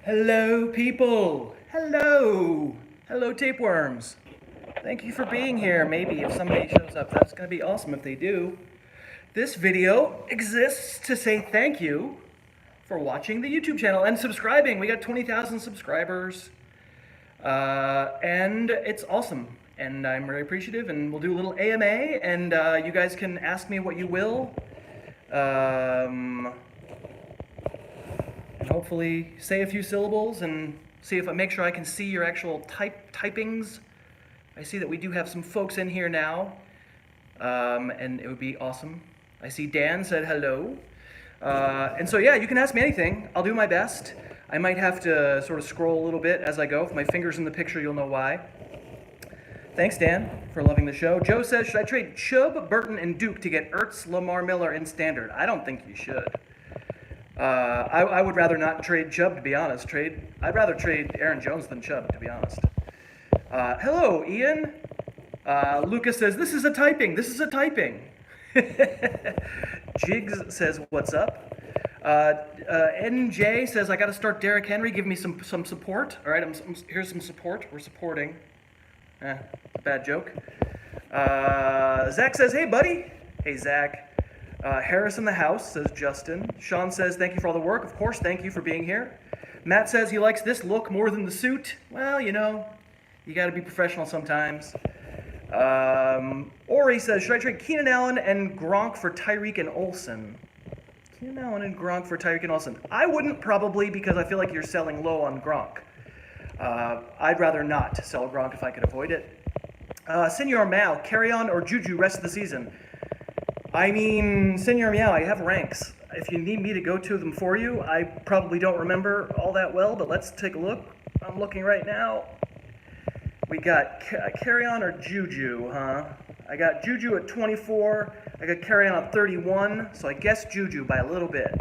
Hello, people. Hello. Hello, tapeworms. Thank you for being here. Maybe if somebody shows up, that's going to be awesome if they do. This video exists to say thank you for watching the YouTube channel and subscribing. We got 20,000 subscribers. And it's awesome. And I'm very appreciative. And we'll do a little AMA. And you guys can ask me what you will. And hopefully say a few syllables and see if I make sure I can see your actual typings. I see that we do have some folks in here now, and it would be awesome. I see Dan said hello. And so yeah, you can ask me anything. I'll do my best. I might have to sort of scroll a little bit as I go. If my finger's in the picture, you'll know why. Thanks, Dan, for loving the show. Joe says, should I trade Chubb, Burton, and Duke to get Ertz, Lamar Miller, and Standard? I don't think you should. I would rather not trade Chubb, to be honest. I'd rather trade Aaron Jones than Chubb, to be honest. Hello, Ian. Lucas says, this is a typing. Jigs says, what's up? NJ says, I got to start Derrick Henry. Give me some support. All right, here's some support. We're supporting. Bad joke. Zach says, hey, buddy. Hey, Zach. Harris in the house, says Justin. Sean says, thank you for all the work. Of course, thank you for being here. Matt says he likes this look more than the suit. Well, you know, you got to be professional sometimes. Ori says, should I trade Keenan Allen and Gronk for Tyreek and Olsen? Keenan Allen and Gronk for Tyreek and Olsen. I wouldn't probably, because I feel like you're selling low on Gronk. I'd rather not sell Gronk if I could avoid it. Senor Mao, carry on or Juju rest of the season? I mean, Senor Meow, I have ranks. If you need me to go to them for you, I probably don't remember all that well, but let's take a look. I'm looking right now. We got Carry On or Juju, huh? I got Juju at 24. I got Carry On at 31, so I guess Juju by a little bit.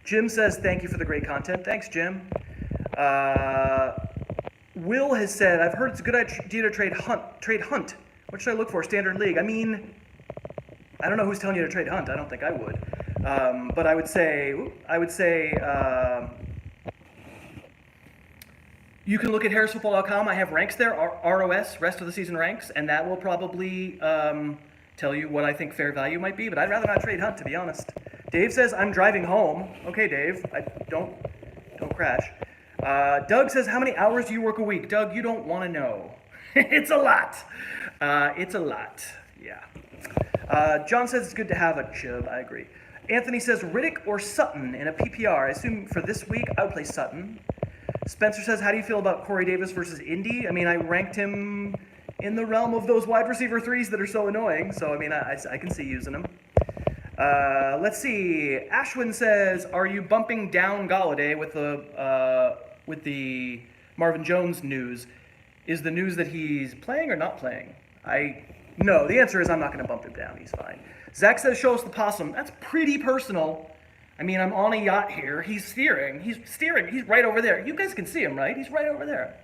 Jim says, thank you for the great content. Thanks, Jim. Will has said, I've heard it's a good idea to trade Hunt. What should I look for? Standard League. I mean, I don't know who's telling you to trade Hunt. I don't think I would. But I would say, you can look at harrisfootball.com. I have ranks there, ROS, rest of the season ranks, and that will probably tell you what I think fair value might be, but I'd rather not trade Hunt, to be honest. Dave says, I'm driving home. Okay, Dave, don't crash. Doug says, how many hours do you work a week? Doug, you don't want to know. It's a lot. Yeah. John says it's good to have a Chubb. I agree. Anthony says Riddick or Sutton in a PPR. I assume for this week I would play Sutton. Spencer says, how do you feel about Corey Davis versus Indy? I mean, I ranked him in the realm of those wide receiver threes that are so annoying. So, I mean, I can see using him. Let's see. Ashwin says, are you bumping down Golladay with the Marvin Jones news? Is the news that he's playing or not playing? No, the answer is I'm not going to bump him down. He's fine. Zach says, show us the possum. That's pretty personal. I mean, I'm on a yacht here. He's steering. He's right over there. You guys can see him, right? He's right over there.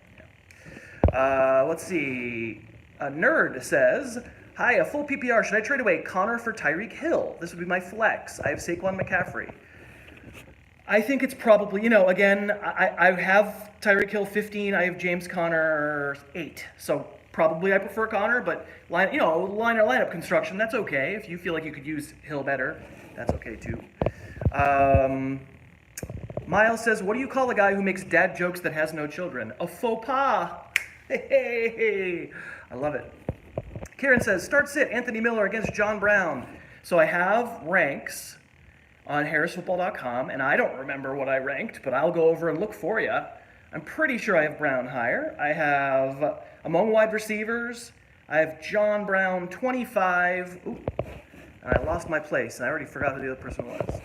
Yeah. Let's see. A nerd says, hi, a full PPR. Should I trade away Connor for Tyreek Hill? This would be my flex. I have Saquon McCaffrey. I think it's probably, again, I have Tyreek Hill 15. I have James Conner 8. So probably I prefer Connor, but lineup construction, that's okay. If you feel like you could use Hill better, that's okay too. Miles says, what do you call a guy who makes dad jokes that has no children? A faux pas. Hey, I love it. Karen says, start sit Anthony Miller against John Brown. So I have ranks on harrisfootball.com, and I don't remember what I ranked, but I'll go over and look for you. I'm pretty sure I have Brown higher. I have, among wide receivers, I have John Brown 25. Ooh, and I lost my place, and I already forgot who the other person was.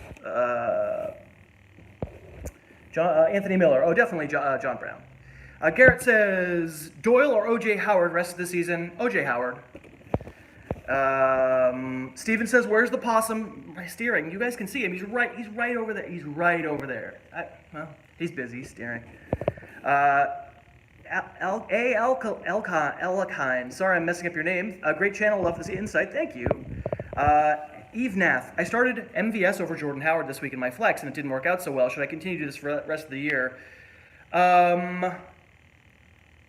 Anthony Miller. Oh, definitely John Brown. Garrett says, Doyle or O.J. Howard rest of the season? O.J. Howard. Steven says, where's the possum? My steering. You guys can see him. He's right over there. He's right over there. Well, he's busy steering. Elkine. Sorry, I'm messing up your name. Great channel. Love this insight. Thank you. Eve Nath. I started MVS over Jordan Howard this week in my flex, and it didn't work out so well. Should I continue to do this for the rest of the year?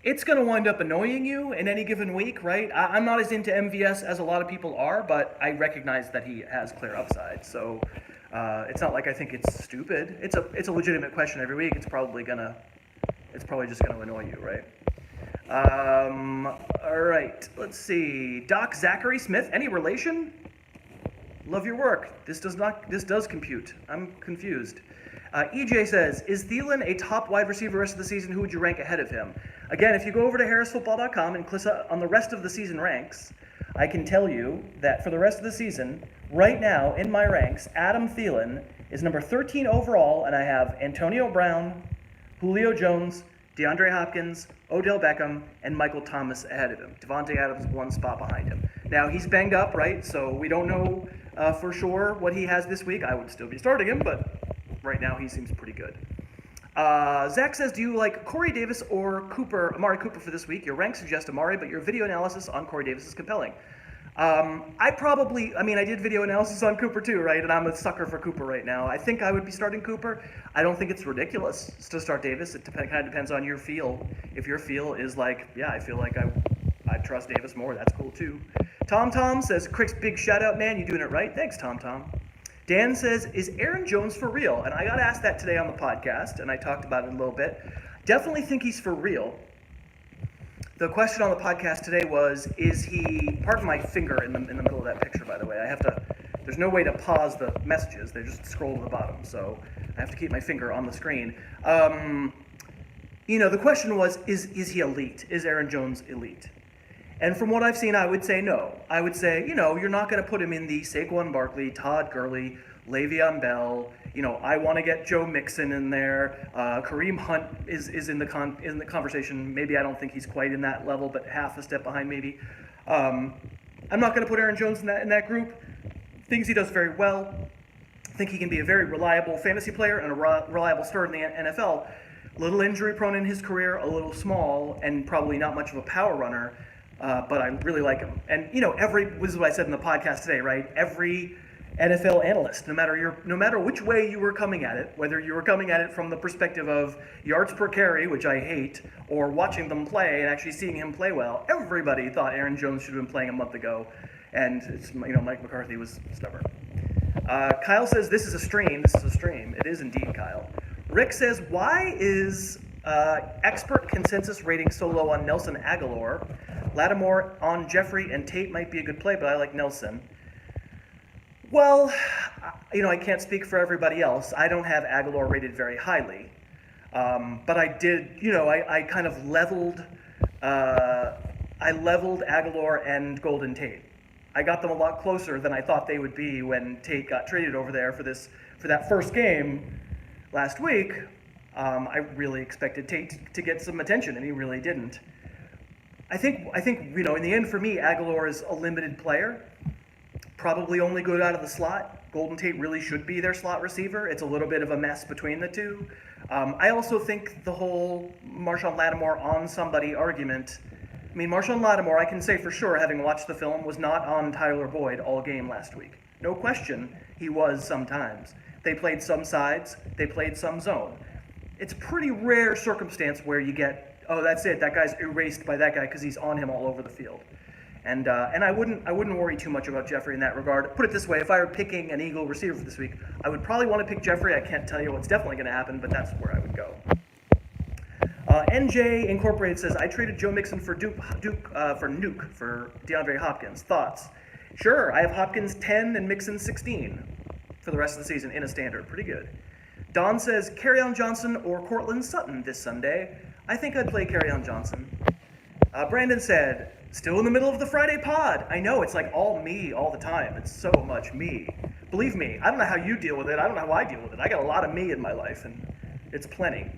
It's going to wind up annoying you in any given week, right? I'm not as into MVS as a lot of people are, but I recognize that he has clear upside. So it's not like I think it's stupid. It's a legitimate question every week. It's probably just gonna annoy you, right? All right. Let's see. Doc Zachary Smith. Any relation? Love your work. This does compute. I'm confused. EJ says, is Thielen a top wide receiver rest of the season? Who would you rank ahead of him? Again, if you go over to harrisfootball.com and click on the rest of the season ranks, I can tell you that for the rest of the season, right now in my ranks, Adam Thielen is number 13 overall, and I have Antonio Brown, Julio Jones, DeAndre Hopkins, Odell Beckham, and Michael Thomas ahead of him. Devontae Adams one spot behind him. Now, he's banged up, right? So we don't know for sure what he has this week. I would still be starting him, but right now he seems pretty good. Zach says, do you like Corey Davis or Amari Cooper for this week? Your rank suggests Amari, but your video analysis on Corey Davis is compelling. I did video analysis on Cooper too, right? And I'm a sucker for Cooper right now. I think I would be starting Cooper. I don't think it's ridiculous to start Davis. It kind of depends on your feel. If your feel is like, yeah, I feel like I trust Davis more, that's cool too. Tom says, Crick's big shout out, man. You doing it right? Thanks, Tom. Dan says, is Aaron Jones for real? And I got asked that today on the podcast, and I talked about it a little bit. Definitely think he's for real. The question on the podcast today was, is he, pardon my finger in the middle of that picture, by the way. There's no way to pause the messages. They just scroll to the bottom, so I have to keep my finger on the screen. The question was, is he elite? Is Aaron Jones elite? And from what I've seen, I would say no. I would say, you're not going to put him in the Saquon Barkley, Todd Gurley, Le'Veon Bell. I want to get Joe Mixon in there. Kareem Hunt is in the conversation. Maybe I don't think he's quite in that level, but half a step behind maybe. I'm not going to put Aaron Jones in that group. Things he does very well. I think he can be a very reliable fantasy player and a reliable starter in the NFL. A little injury prone in his career, a little small, and probably not much of a power runner. But I really like him. And this is what I said in the podcast today, right? Every NFL analyst, no matter which way you were coming at it, whether you were coming at it from the perspective of yards per carry, which I hate, or watching them play and actually seeing him play well, everybody thought Aaron Jones should have been playing a month ago, and Mike McCarthy was stubborn. Kyle says this is a stream. This is a stream. It is indeed, Kyle. Rick says, why is expert consensus rating so low on Nelson Aguilar? Lattimore on Jeffrey and Tate might be a good play, but I like Nelson. Well, I can't speak for everybody else. I don't have Aguilar rated very highly. But I did, I kind of leveled Aguilar and Golden Tate. I got them a lot closer than I thought they would be when Tate got traded over there for that first game last week. I really expected Tate to get some attention, and he really didn't. I think in the end for me, Aguilar is a limited player, probably only good out of the slot. Golden Tate really should be their slot receiver. It's a little bit of a mess between the two. I also think the whole Marshawn Lattimore on somebody argument, Marshawn Lattimore, I can say for sure, having watched the film, was not on Tyler Boyd all game last week. No question, he was sometimes. They played some sides, they played some zone. It's a pretty rare circumstance where you get, oh, that's it, that guy's erased by that guy because he's on him all over the field. And I wouldn't worry too much about Jeffrey in that regard. Put it this way, if I were picking an Eagle receiver for this week, I would probably want to pick Jeffrey. I can't tell you what's definitely going to happen, but that's where I would go. NJ Incorporated says, I traded Joe Mixon for Nuke for DeAndre Hopkins. Thoughts? Sure, I have Hopkins 10 and Mixon 16 for the rest of the season in a standard. Pretty good. Don says, Kerryon Johnson or Cortland Sutton this Sunday. I think I'd play Kerryon Johnson. Brandon said, still in the middle of the Friday pod. I know, it's like all me all the time. It's so much me. Believe me, I don't know how you deal with it. I don't know how I deal with it. I got a lot of me in my life, and it's plenty.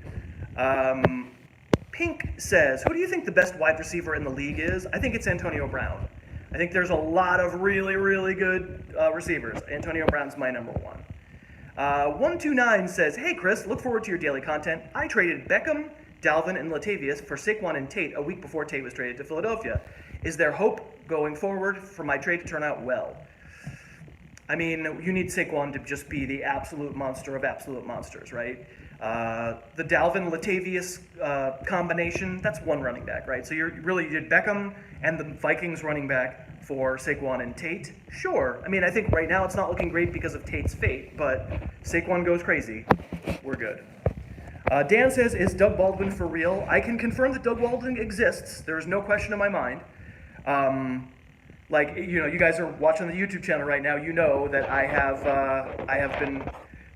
Pink says, who do you think the best wide receiver in the league is? I think it's Antonio Brown. I think there's a lot of really, really good receivers. Antonio Brown's my number one. 129 says, hey Chris, look forward to your daily content. I traded Beckham, Dalvin, and Latavius for Saquon and Tate a week before Tate was traded to Philadelphia. Is there hope going forward for my trade to turn out well? You need Saquon to just be the absolute monster of absolute monsters, right? The Dalvin Latavius combination, that's one running back, right? So you did Beckham and the Vikings running back for Saquon and Tate. Sure. I mean, I think right now it's not looking great because of Tate's fate, but Saquon goes crazy. We're good. Dan says, is Doug Baldwin for real? I can confirm that Doug Baldwin exists. There is no question in my mind. You guys are watching the YouTube channel right now. You know that I have been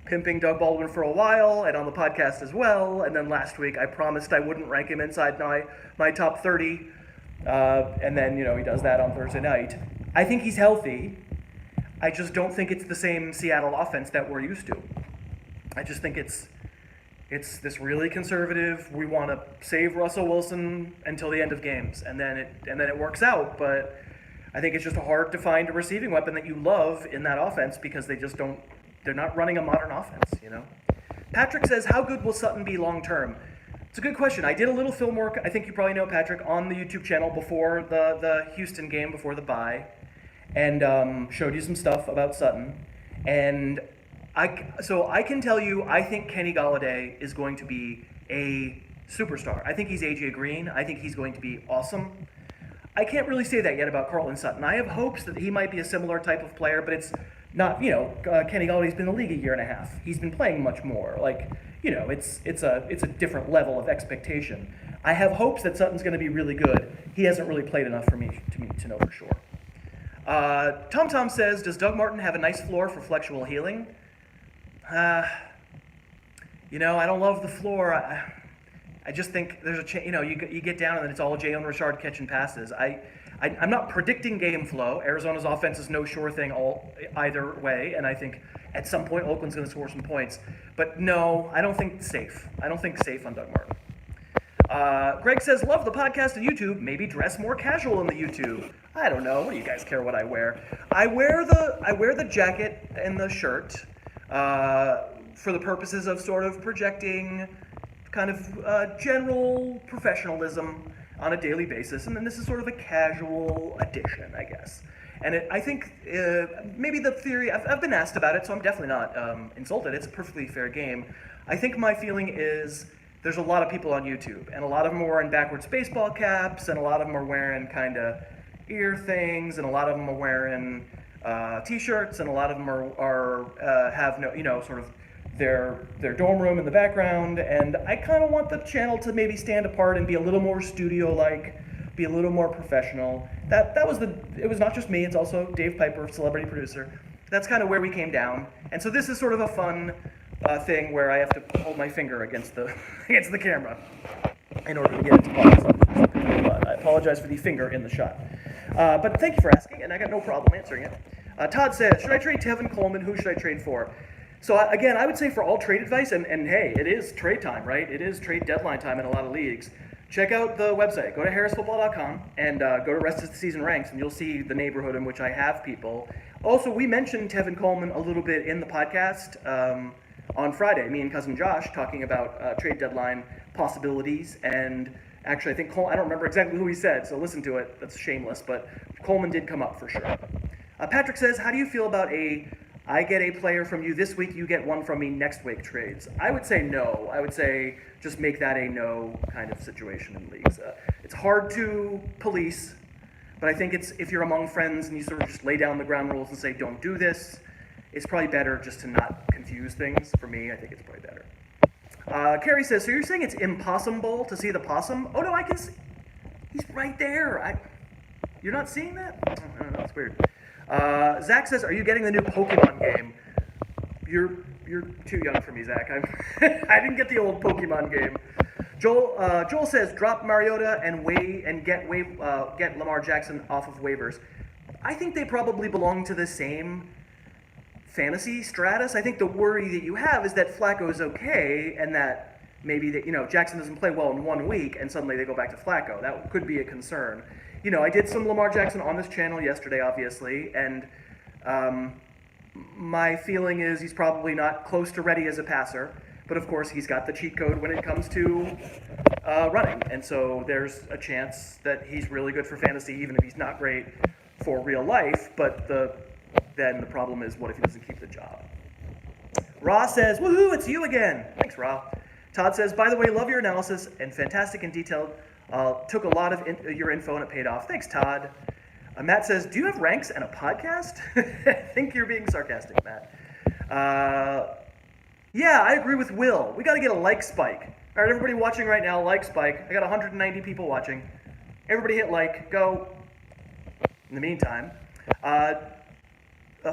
pimping Doug Baldwin for a while, and on the podcast as well. And then last week I promised I wouldn't rank him inside my top 30. And then, he does that on Thursday night. I think he's healthy. I just don't think it's the same Seattle offense that we're used to. I just think it's this really conservative, we want to save Russell Wilson until the end of games, and then it works out. But I think it's just hard to find a receiving weapon that you love in that offense because they're not running a modern offense, Patrick says, how good will Sutton be long term? It's a good question. I did a little film work, I think you probably know, Patrick, on the YouTube channel before the Houston game, before the bye, and showed you some stuff about Sutton. And I can tell you, I think Kenny Golladay is going to be a superstar. I think he's A.J. Green. I think he's going to be awesome. I can't really say that yet about Courtland Sutton. I have hopes that he might be a similar type of player, but it's not, Kenny Galladay's been in the league a year and a half. He's been playing much more. It's a different level of expectation. I have hopes that Sutton's going to be really good. He hasn't really played enough for me to know for sure. Tom says, does Doug Martin have a nice floor for flexual healing? I don't love the floor. I just think there's you get down and then it's all Jalen Richard catching passes. I'm not predicting game flow. Arizona's offense is no sure thing either way, and I think at some point Oakland's going to score some points. But no, I don't think safe. I don't think safe on Doug Martin. Greg says, love the podcast and YouTube. Maybe dress more casual in the YouTube. I don't know. What do you guys care what I wear? I wear the jacket and the shirt for the purposes of sort of projecting kind of general professionalism on a daily basis, and then this is sort of a casual addition, I guess. And I think maybe the theory, I've been asked about it, so I'm definitely not insulted. It's a perfectly fair game. I think my feeling is there's a lot of people on YouTube, and a lot of them are wearing backwards baseball caps, and a lot of them are wearing kind of ear things, and a lot of them are wearing t-shirts, and a lot of them have no, sort of their dorm room in the background, and I kind of want the channel to maybe stand apart and be a little more studio-like, be a little more professional. It was not just me, it's also Dave Piper, celebrity producer. That's kind of where we came down, and so this is sort of a fun thing where I have to hold my finger against the camera in order to get it to pause. I apologize for the finger in the shot. But thank you for asking, and I got no problem answering it. Todd says, should I trade Tevin Coleman? Who should I trade for? So again, I would say for all trade advice, and hey, it is trade time, right? It is trade deadline time in a lot of leagues. Check out the website. Go to harrisfootball.com and go to rest of the season ranks, and you'll see the neighborhood in which I have people. Also, we mentioned Tevin Coleman a little bit in the podcast on Friday, me and cousin Josh talking about trade deadline possibilities. And actually, I think I don't remember exactly who he said, so listen to it. That's shameless, but Coleman did come up for sure. Patrick says, how do you feel about I get a player from you this week, you get one from me next week trades? I would say no. I would say just make that a no kind of situation in leagues. It's hard to police, but I think if you're among friends and you sort of just lay down the ground rules and say, don't do this, it's probably better just to not confuse things. For me, I think it's probably better. Carrie says, so you're saying it's impossible to see the possum? Oh, no, I can see. He's right there. You're not seeing that? I don't know, it's weird. Zach says, are you getting the new Pokemon game? You're too young for me, Zach. I didn't get the old Pokemon game. Joel says, drop Mariota and get Lamar Jackson off of waivers. I think they probably belong to the same fantasy stratus. I think the worry that you have is that Flacco's okay, and that maybe Jackson doesn't play well in 1 week, and suddenly they go back to Flacco. That could be a concern. I did some Lamar Jackson on this channel yesterday, obviously, and my feeling is he's probably not close to ready as a passer, but of course he's got the cheat code when it comes to running, and so there's a chance that he's really good for fantasy, even if he's not great for real life, but then the problem is, what if he doesn't keep the job? Ra says, woohoo, it's you again. Thanks, Ra. Todd says, by the way, love your analysis and fantastic and detailed. Took a lot of your info and it paid off. Thanks, Todd. Matt says, do you have ranks and a podcast? I think you're being sarcastic, Matt. Yeah, I agree with Will. We got to get a like spike. All right, everybody watching right now, like spike. I got 190 people watching. Everybody hit like. Go. In the meantime,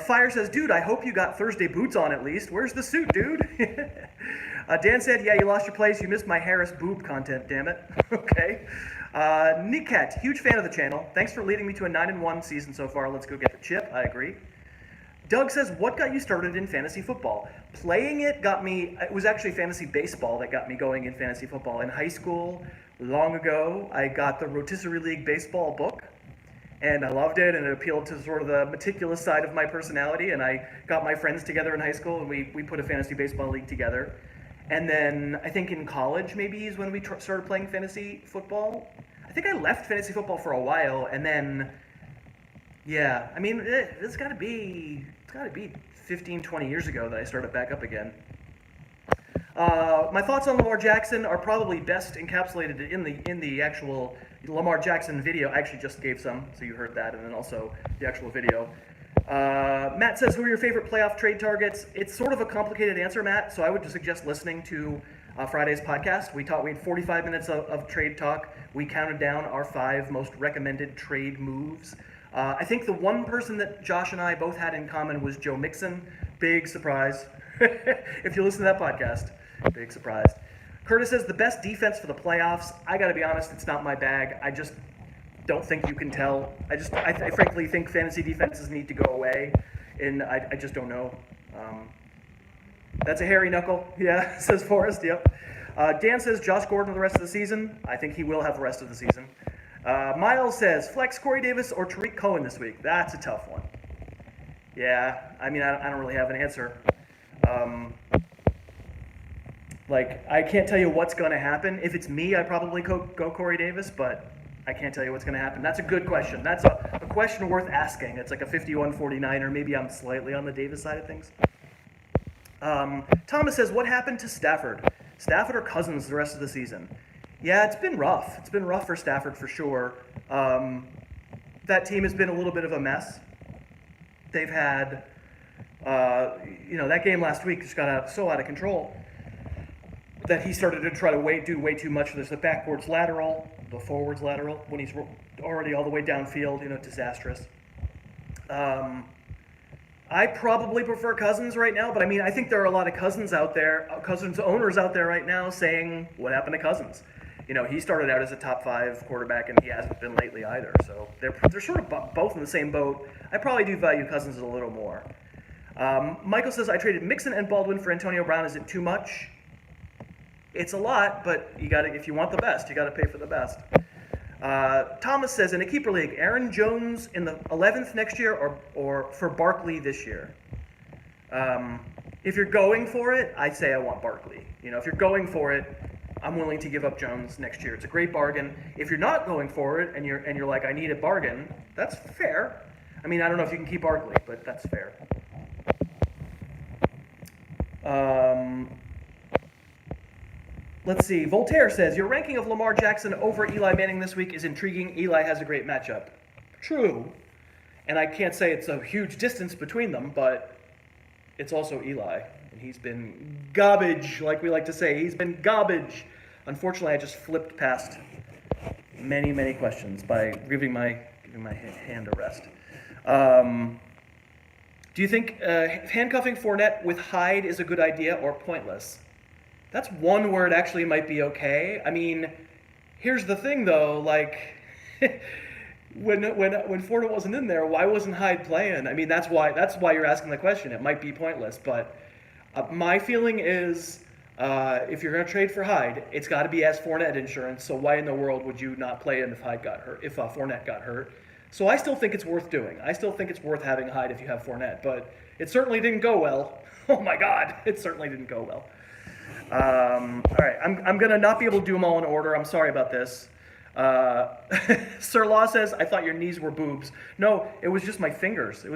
Fire says, dude, I hope you got Thursday boots on at least. Where's the suit, dude? Dan said, yeah, you lost your place. You missed my Harris boob content, damn it. Okay. Niket, huge fan of the channel. Thanks for leading me to a 9-1 season so far. Let's go get the chip. I agree. Doug says, what got you started in fantasy football? Playing it got me, it was actually fantasy baseball that got me going in fantasy football. In high school, long ago, I got the Rotisserie League baseball book. And I loved it, and it appealed to sort of the meticulous side of my personality. And I got my friends together in high school, and we put a fantasy baseball league together. And then I think in college maybe is when we started playing fantasy football. I think I left fantasy football for a while, and then, yeah, I mean, it's got to be 15, 20 years ago that I started back up again. My thoughts on Lamar Jackson are probably best encapsulated in the actual Lamar Jackson video. I actually just gave some, so you heard that, and then also the actual video. Matt says, who are your favorite playoff trade targets? It's sort of a complicated answer, Matt, so I would suggest listening to Friday's podcast. We had 45 minutes of trade talk. We counted down our 5 most recommended trade moves. I think the one person that Josh and I both had in common was Joe Mixon. Big surprise. If you listen to that podcast, big surprise. Curtis says, the best defense for the playoffs. I got to be honest, it's not my bag. I just don't think you can tell. I frankly think fantasy defenses need to go away, and I just don't know. That's a hairy knuckle, yeah, says Forrest, yep. Dan says, Josh Gordon the rest of the season. I think he will have the rest of the season. Miles says, flex Corey Davis or Tariq Cohen this week. That's a tough one. Yeah, I mean, I don't really have an answer. I can't tell you what's going to happen. If it's me, I'd probably go Corey Davis, but I can't tell you what's going to happen. That's a good question. That's a question worth asking. It's like a 51-49, or maybe I'm slightly on the Davis side of things. Thomas says, what happened to Stafford? Stafford or Cousins the rest of the season? Yeah, it's been rough. It's been rough for Stafford for sure. That team has been a little bit of a mess. They've had, that game last week just got so out of control that he started to try to do way too much. There's the backwards lateral, the forwards lateral, when he's already all the way downfield, disastrous. I probably prefer Cousins right now, but I mean, I think there are a lot of Cousins owners out there right now saying, what happened to Cousins? He started out as a top 5 quarterback, and he hasn't been lately either. So they're sort of both in the same boat. I probably do value Cousins a little more. Michael says, I traded Mixon and Baldwin for Antonio Brown. Is it too much? It's a lot, but if you want the best, you got to pay for the best. Thomas says, in a keeper league, Aaron Jones in the 11th next year or for Barkley this year? If you're going for it, I'd say I want Barkley. If you're going for it, I'm willing to give up Jones next year. It's a great bargain. If you're not going for it and you're like, I need a bargain, that's fair. I mean, I don't know if you can keep Barkley, but that's fair. Let's see. Voltaire says, your ranking of Lamar Jackson over Eli Manning this week is intriguing. Eli has a great matchup. True. And I can't say it's a huge distance between them, but it's also Eli. And he's been garbage, like we like to say. He's been garbage. Unfortunately, I just flipped past many, many questions by giving my hand a rest. Do you think handcuffing Fournette with Hyde is a good idea or pointless? That's one where it actually might be okay. I mean, here's the thing though, when Fournette wasn't in there, why wasn't Hyde playing? I mean, that's why you're asking the question. It might be pointless, but my feeling is if you're going to trade for Hyde, it's got to be as Fournette insurance. So why in the world would you not play him if Hyde got hurt? If Fournette got hurt? So I still think it's worth doing. I still think it's worth having Hyde if you have Fournette, but it certainly didn't go well. Oh my God, it certainly didn't go well. All right, I'm going to not be able to do them all in order. I'm sorry about this. Uh, Sir Law says, I thought your knees were boobs. No, it was just my fingers.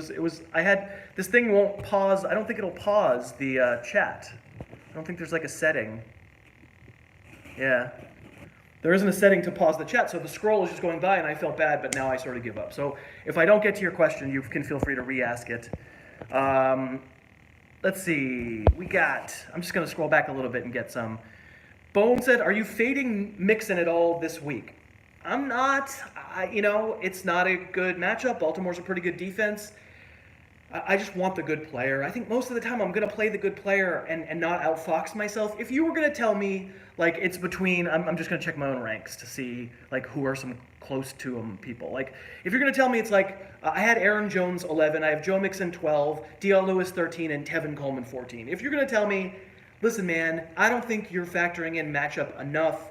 I had, this thing won't pause. I don't think it'll pause the chat. I don't think there's like a setting. Yeah. There isn't a setting to pause the chat, so the scroll is just going by, and I felt bad, but now I sort of give up. So if I don't get to your question, you can feel free to re-ask it. Let's see. I'm just going to scroll back a little bit and get some. Bone said, are you fading Mixon at all this week? I'm not. It's not a good matchup. Baltimore's a pretty good defense. I just want the good player. I think most of the time I'm going to play the good player and not outfox myself. If you were going to tell me, like, it's between, I'm just going to check my own ranks to see, like, who are some close to him people. Like, if you're going to tell me it's like, I had Aaron Jones 11, I have Joe Mixon 12, D.L. Lewis 13, and Tevin Coleman 14. If you're going to tell me, listen, man, I don't think you're factoring in matchup enough.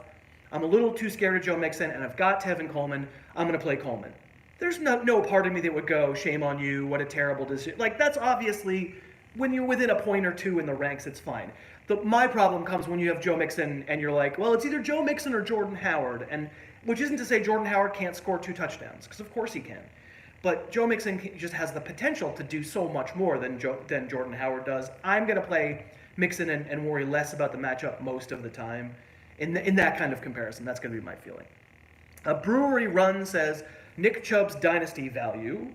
I'm a little too scared of Joe Mixon, and I've got Tevin Coleman. I'm going to play Coleman. There's no part of me that would go, shame on you, what a terrible decision. Like, that's obviously, when you're within a point or two in the ranks, it's fine. My problem comes when you have Joe Mixon and you're like, well, it's either Joe Mixon or Jordan Howard, and which isn't to say Jordan Howard can't score 2 touchdowns, because of course he can. But Joe Mixon just has the potential to do so much more than Jordan Howard does. I'm going to play Mixon and worry less about the matchup most of the time. In that kind of comparison, that's going to be my feeling. A Brewery Run says, Nick Chubb's dynasty value.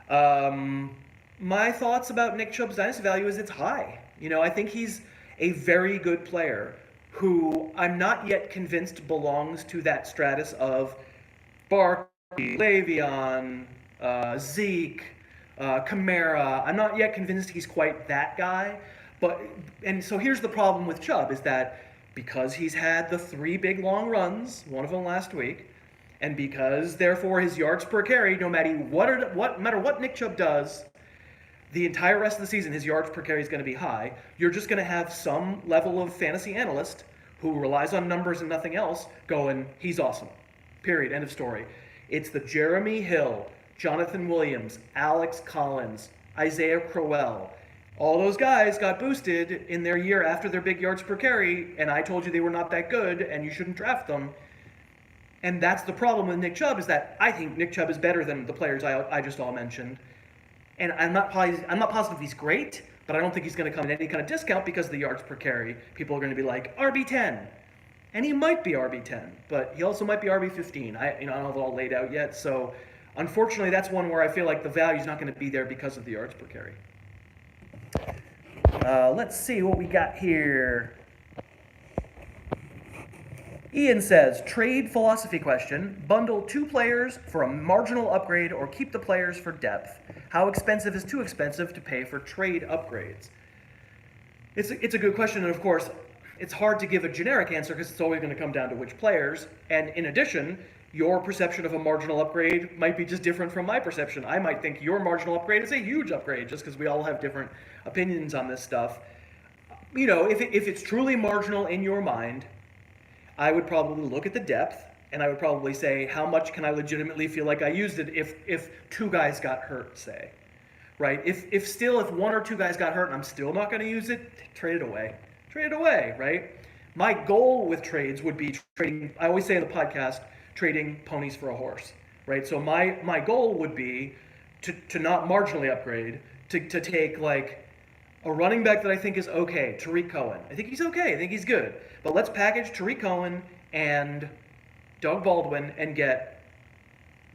My thoughts about Nick Chubb's dynasty value is it's high. I think he's a very good player who I'm not yet convinced belongs to that stratus of Barkley, Le'Veon, Zeke, Kamara. I'm not yet convinced he's quite that guy. And so here's the problem with Chubb is that because he's had the 3 big long runs, one of them last week, and because, therefore, his yards per carry, no matter what Nick Chubb does, the entire rest of the season, his yards per carry is going to be high. You're just going to have some level of fantasy analyst who relies on numbers and nothing else going, he's awesome. Period. End of story. It's the Jeremy Hill, Jonathan Williams, Alex Collins, Isaiah Crowell. All those guys got boosted in their year after their big yards per carry, and I told you they were not that good, and you shouldn't draft them. And that's the problem with Nick Chubb, is that I think Nick Chubb is better than the players I just all mentioned. And I'm not positive he's great, but I don't think he's going to come in any kind of discount because of the yards per carry. People are going to be like, RB10. And he might be RB10, but he also might be RB15. I don't have it all laid out yet. So unfortunately, that's one where I feel like the value's not going to be there because of the yards per carry. Let's see what we got here. Ian says, trade philosophy question. Bundle 2 players for a marginal upgrade or keep the players for depth. How expensive is too expensive to pay for trade upgrades? It's a good question, and of course, it's hard to give a generic answer because it's always going to come down to which players. And in addition, your perception of a marginal upgrade might be just different from my perception. I might think your marginal upgrade is a huge upgrade just because we all have different opinions on this stuff. If it's truly marginal in your mind, I would probably look at the depth, and I would probably say, how much can I legitimately feel like I used it if 2 guys got hurt, say, right? If 1 or 2 guys got hurt and I'm still not going to use it, trade it away. Trade it away, right? My goal with trades would be trading, I always say in the podcast, trading ponies for a horse, right? So my goal would be to not marginally upgrade, to take like a running back that I think is okay, Tariq Cohen. I think he's okay. I think he's good. But let's package Tariq Cohen and Doug Baldwin and get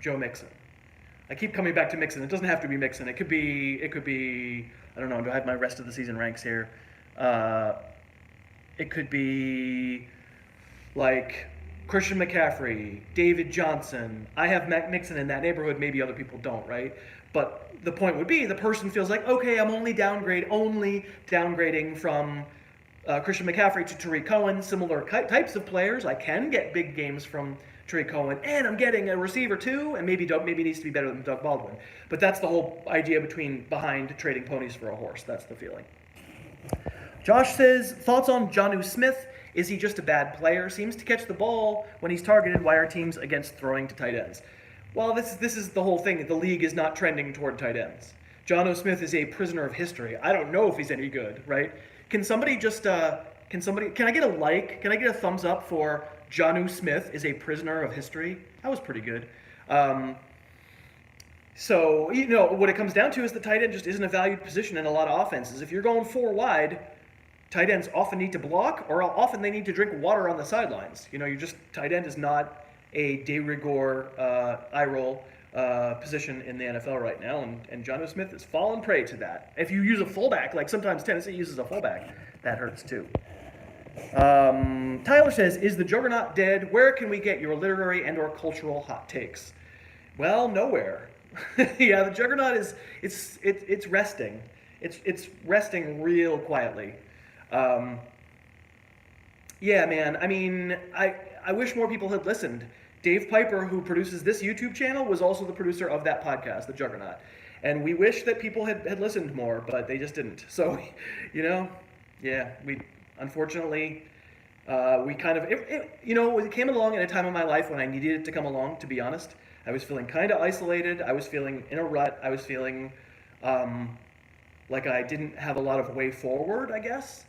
Joe Mixon. I keep coming back to Mixon. It doesn't have to be Mixon. It could be. I don't know. Do I have my rest of the season ranks here? It could be like Christian McCaffrey, David Johnson. I have Mixon in that neighborhood. Maybe other people don't, right? But the point would be the person feels like, okay, I'm only downgrading from Christian McCaffrey to Tariq Cohen, similar types of players. I can get big games from Tariq Cohen, and I'm getting a receiver too, and maybe needs to be better than Doug Baldwin. But that's the whole idea behind trading ponies for a horse. That's the feeling. Josh says, thoughts on Jonnu Smith? Is he just a bad player? Seems to catch the ball when he's targeted. Why are teams against throwing to tight ends? Well, this is the whole thing. The league is not trending toward tight ends. Jonnu Smith is a prisoner of history. I don't know if he's any good, right? Can somebody just Can I get a like? Can I get a thumbs up for Jonnu Smith is a prisoner of history? That was pretty good. So, what it comes down to is the tight end just isn't a valued position in a lot of offenses. If you're going four wide, tight ends often need to block, or often they need to drink water on the sidelines. Tight end is not a de rigueur eye roll position in the NFL right now, and Jonnu Smith has fallen prey to that. If you use a fullback, like sometimes Tennessee uses a fullback, that hurts too. Tyler says, is the Juggernaut dead? Where can we get your literary and or cultural hot takes? Well, nowhere. Yeah, the Juggernaut it's resting. It's resting real quietly. Yeah, man. I mean, I wish more people had listened. Dave Piper, who produces this YouTube channel, was also the producer of that podcast, The Juggernaut. And we wish that people had listened more, but they just didn't. So, yeah, we unfortunately, we kind of, it came along at a time in my life when I needed it to come along, to be honest. I was feeling kind of isolated. I was feeling in a rut. I was feeling like I didn't have a lot of way forward, I guess.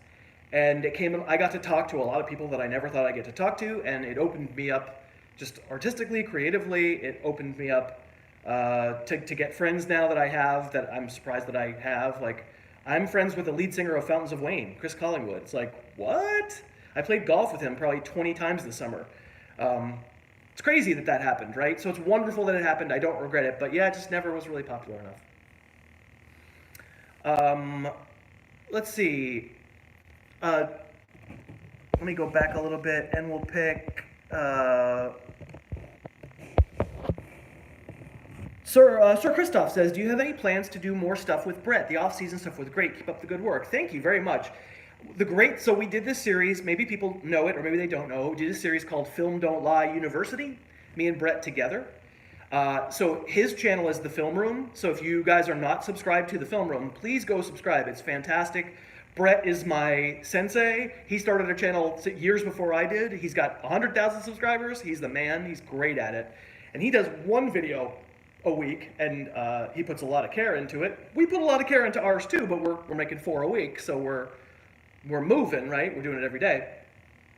And I got to talk to a lot of people that I never thought I'd get to talk to, and it opened me up just artistically, creatively. It opened me up to get friends now that I have, that I'm surprised that I have. Like, I'm friends with the lead singer of Fountains of Wayne, Chris Collingwood. It's like, what? I played golf with him probably 20 times this summer. It's crazy that happened, right? So it's wonderful that it happened. I don't regret it, but yeah, it just never was really popular enough. Let's see. Let me go back a little bit, and we'll pick Sir Christoph says, do you have any plans to do more stuff with Brett? The off-season stuff was great. Keep up the good work. Thank you very much. So we did this series, maybe people know it or maybe they don't know. We did a series called Film Don't Lie University, me and Brett together. So his channel is The Film Room. So if you guys are not subscribed to The Film Room, please go subscribe. It's fantastic. Brett is my sensei. He started a channel years before I did. He's got 100,000 subscribers. He's the man. He's great at it. And he does one video a week, and he puts a lot of care into it. We put a lot of care into ours too, but we're making 4 a week, so we're moving, right? We're doing it every day.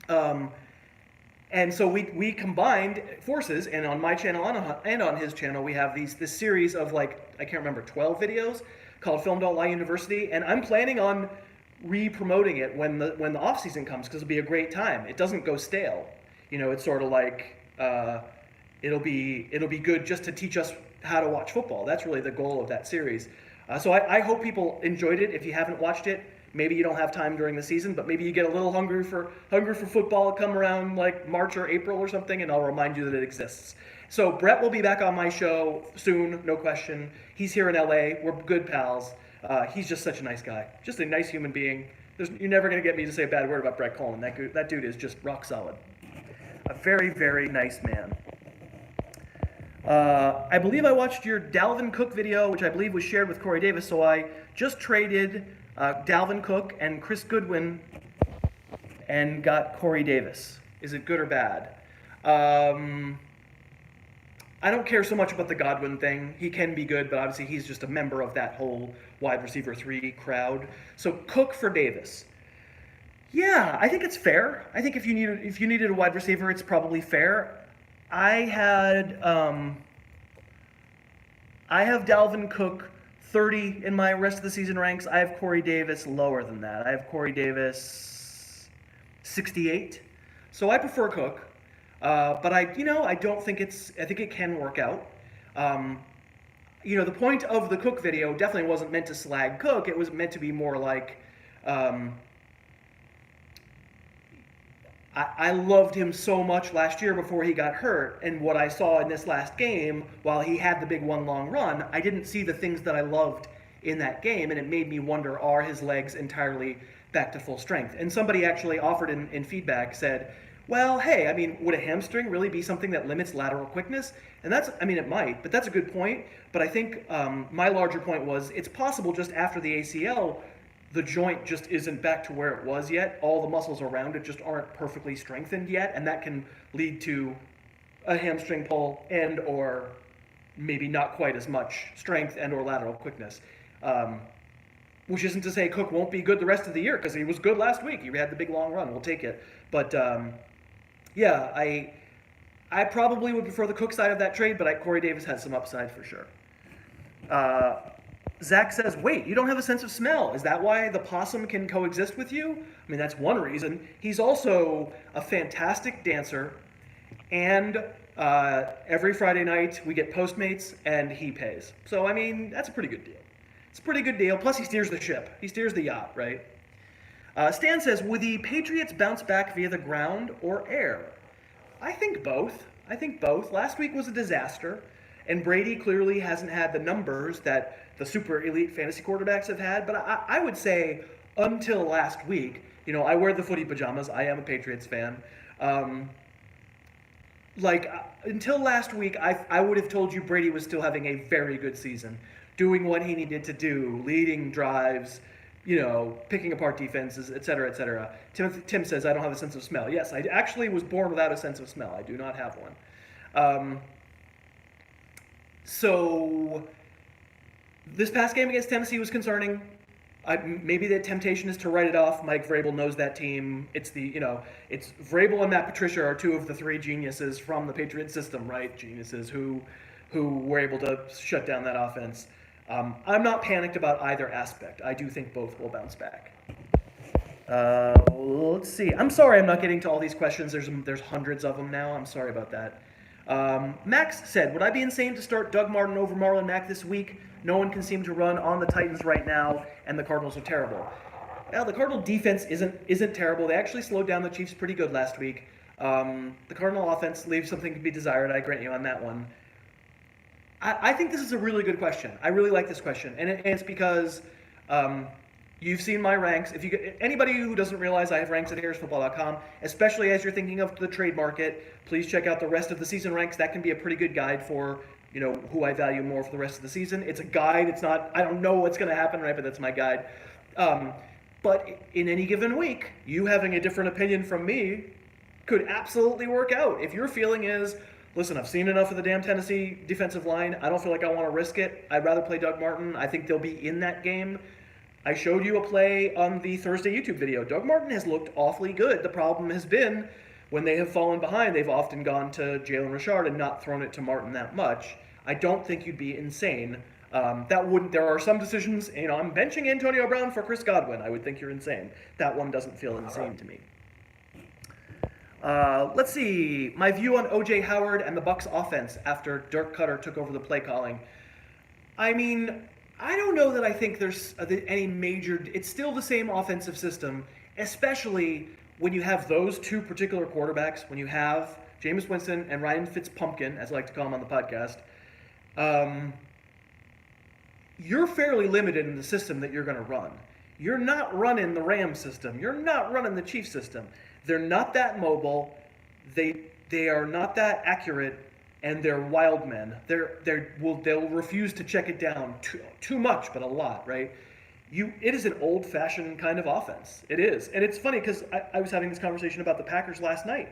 And so we combined forces, and on my channel and on his channel, we have this series of, like, I can't remember, 12 videos called Film Don't Lie University, and I'm planning on re-promoting it when the off season comes, because it'll be a great time. It doesn't go stale. It's sort of like it'll be good just to teach us how to watch football. That's really the goal of that series. So I hope people enjoyed it. If you haven't watched it, maybe you don't have time during the season, but maybe you get a little hungry for football, come around like March or April or something, and I'll remind you that it exists. So Brett will be back on my show soon, no question. He's here in LA. We're good pals. He's just such a nice guy, just a nice human being. You're never going to get me to say a bad word about Brett Coleman. That dude is just rock solid. A very, very nice man. I believe I watched your Dalvin Cook video, which I believe was shared with Corey Davis, so I just traded Dalvin Cook and Chris Goodwin and got Corey Davis. Is it good or bad? I don't care so much about the Godwin thing. He can be good, but obviously he's just a member of that whole wide receiver 3 crowd. So Cook for Davis. Yeah, I think it's fair. I think if you needed a wide receiver, it's probably fair. I have Dalvin Cook 30 in my rest of the season ranks. I have Corey Davis lower than that. I have Corey Davis 68. So I prefer Cook. But I don't think I think it can work out. The point of the Cook video definitely wasn't meant to slag Cook. It was meant to be more like, I loved him so much last year before he got hurt, and what I saw in this last game, while he had the big one long run, I didn't see the things that I loved in that game, and it made me wonder, are his legs entirely back to full strength? And somebody actually offered in feedback, said, well, hey, I mean, would a hamstring really be something that limits lateral quickness? And it might, but that's a good point. But I think my larger point was, it's possible just after the ACL, the joint just isn't back to where it was yet. All the muscles around it just aren't perfectly strengthened yet, and that can lead to a hamstring pull and or maybe not quite as much strength and or lateral quickness. which isn't to say Cook won't be good the rest of the year, because he was good last week. He had the big long run. We'll take it. But yeah, I probably would prefer the Cook side of that trade, but Corey Davis has some upside for sure. Zach says, wait, you don't have a sense of smell. Is that why the possum can coexist with you? I mean, that's one reason. He's also a fantastic dancer, and every Friday night we get Postmates, and he pays. So, I mean, that's a pretty good deal. It's a pretty good deal. Plus, he steers the ship. He steers the yacht, right? Stan says, would the Patriots bounce back via the ground or air? I think both. I think both. Last week was a disaster, and Brady clearly hasn't had the numbers that the super elite fantasy quarterbacks have had. But I would say until last week, I wear the footy pajamas. I am a Patriots fan. Until last week, I would have told you Brady was still having a very good season, doing what he needed to do, leading drives, picking apart defenses, et cetera, et cetera. Tim says, I don't have a sense of smell. Yes, I actually was born without a sense of smell. I do not have one. So this past game against Tennessee was concerning. Maybe the temptation is to write it off. Mike Vrabel knows that team. It's Vrabel and Matt Patricia are two of the three geniuses from the Patriot system, right? Geniuses who were able to shut down that offense. I'm not panicked about either aspect. I do think both will bounce back. Let's see. I'm sorry I'm not getting to all these questions. There's hundreds of them now. I'm sorry about that. Max said, would I be insane to start Doug Martin over Marlon Mack this week? No one can seem to run on the Titans right now, and the Cardinals are terrible. Well, the Cardinal defense isn't terrible. They actually slowed down the Chiefs pretty good last week. The Cardinal offense leaves something to be desired. I grant you on that one. I think this is a really good question. I really like this question, and it's because you've seen my ranks. Anybody who doesn't realize I have ranks at harrisfootball.com, especially as you're thinking of the trade market, please check out the rest of the season ranks. That can be a pretty good guide for who I value more for the rest of the season. It's a guide. It's not. I don't know what's going to happen, right? But that's my guide. But in any given week, you having a different opinion from me could absolutely work out. If your feeling is, listen, I've seen enough of the damn Tennessee defensive line. I don't feel like I want to risk it. I'd rather play Doug Martin. I think they'll be in that game. I showed you a play on the Thursday YouTube video. Doug Martin has looked awfully good. The problem has been when they have fallen behind, they've often gone to Jalen Richard and not thrown it to Martin that much. I don't think you'd be insane. There are some decisions, I'm benching Antonio Brown for Chris Godwin. I would think you're insane. That one doesn't feel insane to me. Let's see. My view on O.J. Howard and the Bucs offense after Dirk Cutter took over the play calling. I mean, I don't know that I think there's any major... It's still the same offensive system, especially when you have those two particular quarterbacks, when you have Jameis Winston and Ryan Fitzpumpkin, as I like to call him on the podcast. You're fairly limited in the system that you're going to run. You're not running the Rams system. You're not running the Chiefs system. They're not that mobile. They are not that accurate, and they're wild men. They'll refuse to check it down too much, but a lot, right? It is an old-fashioned kind of offense. It is, and it's funny because I was having this conversation about the Packers last night.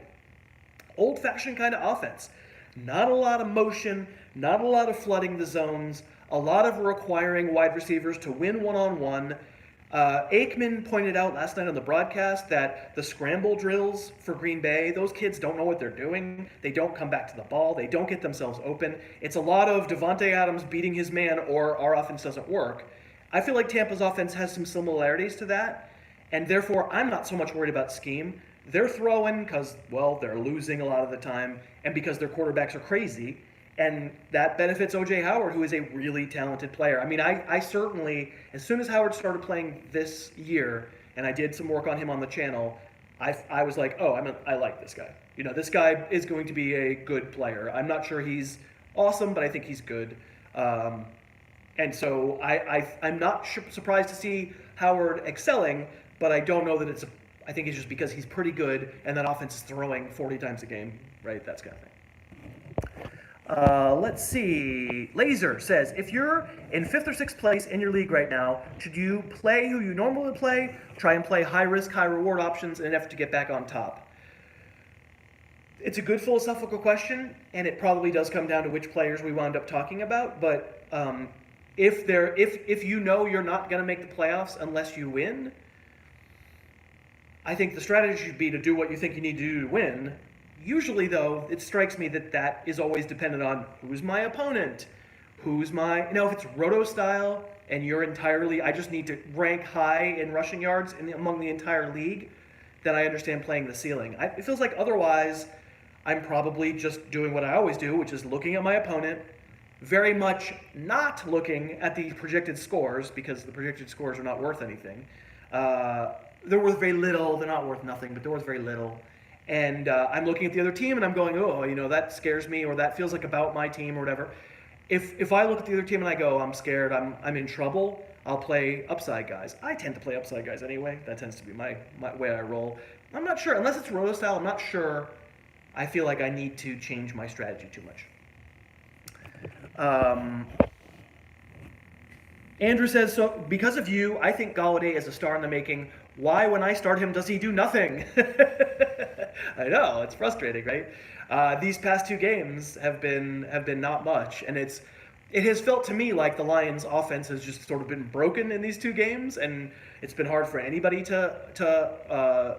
Old-fashioned kind of offense. Not a lot of motion, not a lot of flooding the zones, a lot of requiring wide receivers to win one-on-one. Aikman pointed out last night on the broadcast that the scramble drills for Green Bay, those kids don't know what they're doing. They don't come back to the ball. They don't get themselves open. It's a lot of Devontae Adams beating his man or our offense doesn't work. I feel like Tampa's offense has some similarities to that, and therefore I'm not so much worried about scheme. They're throwing because, well, they're losing a lot of the time, and because their quarterbacks are crazy, and that benefits O.J. Howard, who is a really talented player. I mean, I certainly, as soon as Howard started playing this year, and I did some work on him on the channel, I was like, oh, I like this guy. This guy is going to be a good player. I'm not sure he's awesome, but I think he's good. And so I'm not surprised to see Howard excelling, but I don't know that I think it's just because he's pretty good, and that offense is throwing 40 times a game, right? That's kind of thing. Let's see. Laser says, if you're in 5th or 6th place in your league right now, should you play who you normally play, try and play high-risk, high-reward options in an effort to get back on top? It's a good philosophical question, and it probably does come down to which players we wound up talking about, but If you know you're not going to make the playoffs unless you win, I think the strategy should be to do what you think you need to do to win. Usually, though, it strikes me that that is always dependent on who's my opponent, if it's roto style and you're entirely, I just need to rank high in rushing yards among the entire league, then I understand playing the ceiling. It feels like otherwise, I'm probably just doing what I always do, which is looking at my opponent, very much not looking at the projected scores, because the projected scores are not worth anything. They're worth very little. They're not worth nothing, but they're worth very little. And I'm looking at the other team and I'm going, oh, that scares me, or that feels like about my team, or whatever. If I look at the other team and I go, I'm scared, I'm in trouble, I'll play upside guys. I tend to play upside guys anyway. That tends to be my way I roll. I'm not sure, unless it's roto style, I'm not sure. I feel like I need to change my strategy too much. Andrew says, so because of you, I think Golladay is a star in the making. Why, when I start him, does he do nothing? I know, it's frustrating, right? These past two games have been not much, and it has felt to me like the Lions' offense has just sort of been broken in these two games, and it's been hard for anybody to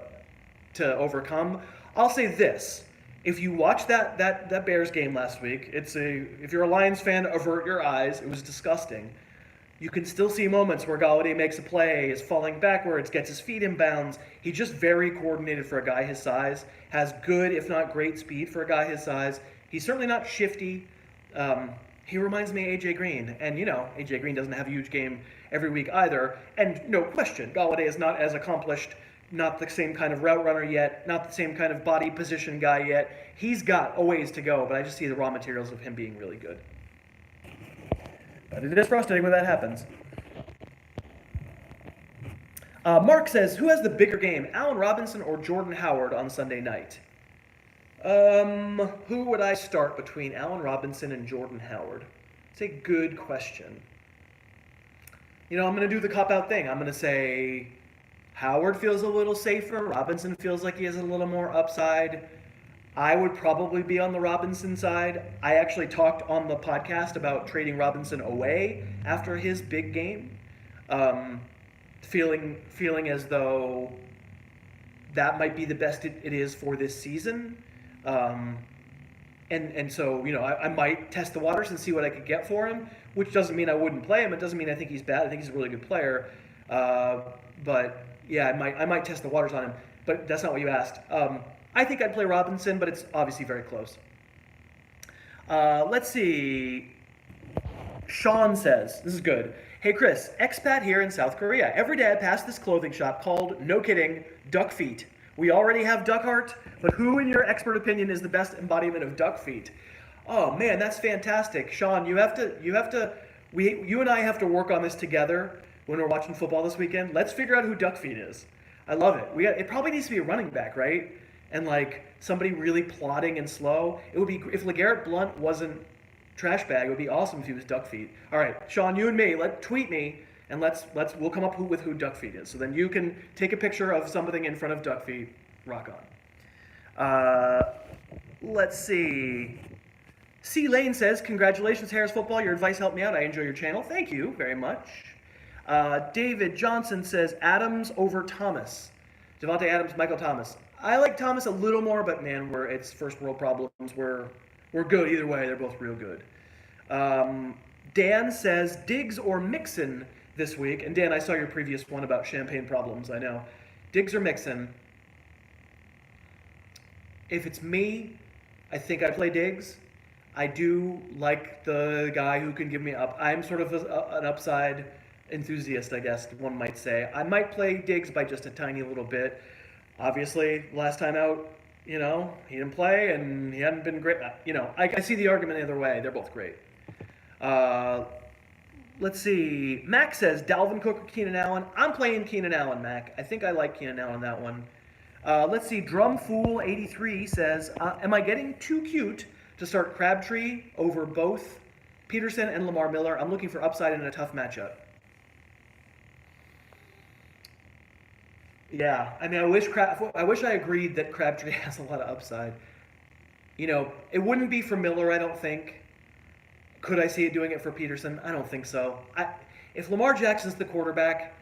overcome. I'll say this: if you watch that Bears game last week, if you're a Lions fan, avert your eyes. It was disgusting. You can still see moments where Golladay makes a play, is falling backwards, gets his feet in bounds. He's just very coordinated for a guy his size, has good, if not great, speed for a guy his size. He's certainly not shifty. He reminds me of A.J. Green. And, A.J. Green doesn't have a huge game every week either. And no question, Golladay is not as accomplished, not the same kind of route runner yet, not the same kind of body position guy yet. He's got a ways to go, but I just see the raw materials of him being really good. But it is frustrating when that happens. Mark says, who has the bigger game, Allen Robinson or Jordan Howard on Sunday night? Who would I start between Allen Robinson and Jordan Howard? It's a good question. I'm going to do the cop-out thing. I'm going to say Howard feels a little safer. Robinson feels like he has a little more upside. I would probably be on the Robinson side. I actually talked on the podcast about trading Robinson away after his big game, feeling as though that might be the best it is for this season. And so, I might test the waters and see what I could get for him, which doesn't mean I wouldn't play him. It doesn't mean I think he's bad. I think he's a really good player. But yeah, I might test the waters on him. But that's not what you asked. I think I'd play Robinson, but it's obviously very close. Let's see. Sean says, this is good. Hey Chris, expat here in South Korea. Every day I pass this clothing shop called, no kidding, Duck Feet. We already have Duck Heart, but who in your expert opinion is the best embodiment of Duck Feet? Oh man, that's fantastic. Sean, you and I have to work on this together when we're watching football this weekend. Let's figure out who Duck Feet is. I love it. It probably needs to be a running back, right? And somebody really plodding and slow. It would be, if LeGarrette Blount wasn't trash bag, it would be awesome if he was Duck Feet. All right, Sean, you and me, tweet me, and we'll come up with who Duck Feet is. So then you can take a picture of something in front of Duck Feet. Rock on. Let's see. C. Lane says, congratulations, Harris Football. Your advice helped me out. I enjoy your channel. Thank you very much. David Johnson says, Adams over Thomas. Devontae Adams, Michael Thomas. I like Thomas a little more, but man, it's first world problems. We're good either way. They're both real good. Dan says Diggs or Mixon this week. And Dan, I saw your previous one about champagne problems. I know. Diggs or Mixon. If it's me, I think I'd play Diggs. I do like the guy who can give me up. I'm sort of an upside enthusiast, I guess one might say. I might play Diggs by just a tiny little bit. Obviously, last time out, he didn't play and he hadn't been great. I see the argument the other way. They're both great. Let's see. Mac says, Dalvin Cook or Keenan Allen? I'm playing Keenan Allen, Mac. I think I like Keenan Allen on that one. Let's see. Drumfool83 says, am I getting too cute to start Crabtree over both Peterson and Lamar Miller? I'm looking for upside in a tough matchup. Yeah, I mean, I wish I agreed that Crabtree has a lot of upside. It wouldn't be for Miller, I don't think. Could I see it doing it for Peterson? I don't think so. If Lamar Jackson's the quarterback,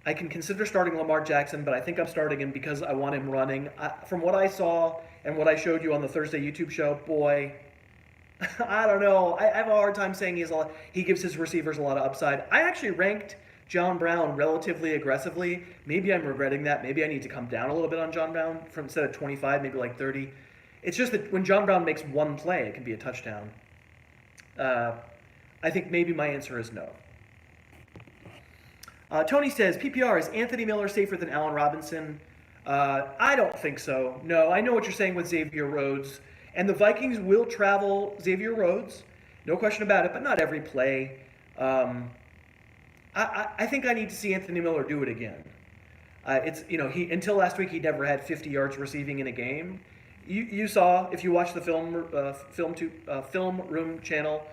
I can consider starting Lamar Jackson, but I think I'm starting him because I want him running. From what I saw and what I showed you on the Thursday YouTube show, boy, I don't know. I have a hard time saying he gives his receivers a lot of upside. I actually ranked John Brown relatively aggressively. Maybe I'm regretting that. Maybe I need to come down a little bit on John Brown from instead of 25, maybe like 30. It's just that when John Brown makes one play, it can be a touchdown. I think maybe my answer is no. Tony says, PPR, is Anthony Miller safer than Allen Robinson? I don't think so. No, I know what you're saying with Xavier Rhodes. And the Vikings will travel Xavier Rhodes. No question about it, but not every play. I think I need to see Anthony Miller do it again. Until last week, he never had 50 yards receiving in a game. You saw, if you watched the film room channel,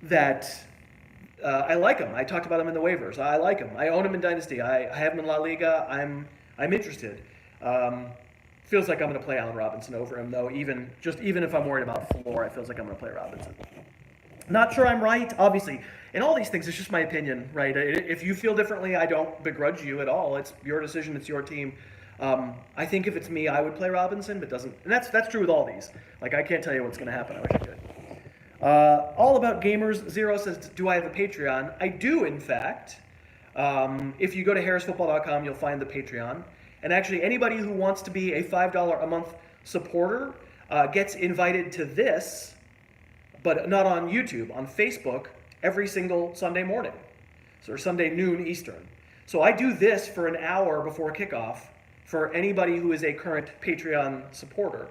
that I like him. I talked about him in the waivers. I like him. I own him in Dynasty. I have him in La Liga. I'm interested. Feels like I'm going to play Allen Robinson over him, though. Even if I'm worried about floor, it feels like I'm going to play Robinson. Not sure I'm right. Obviously, in all these things, it's just my opinion, right? If you feel differently, I don't begrudge you at all. It's your decision. It's your team. I think if it's me, I would play Robinson, but doesn't. And that's true with all these. Like, I can't tell you what's going to happen. I wish I could. All About Gamers Zero says, do I have a Patreon? I do, in fact. If you go to harrisfootball.com, you'll find the Patreon. And actually, anybody who wants to be a $5 a month supporter gets invited to this, but not on YouTube, on Facebook, every single Sunday morning. So, or Sunday noon Eastern. So I do this for an hour before kickoff for anybody who is a current Patreon supporter.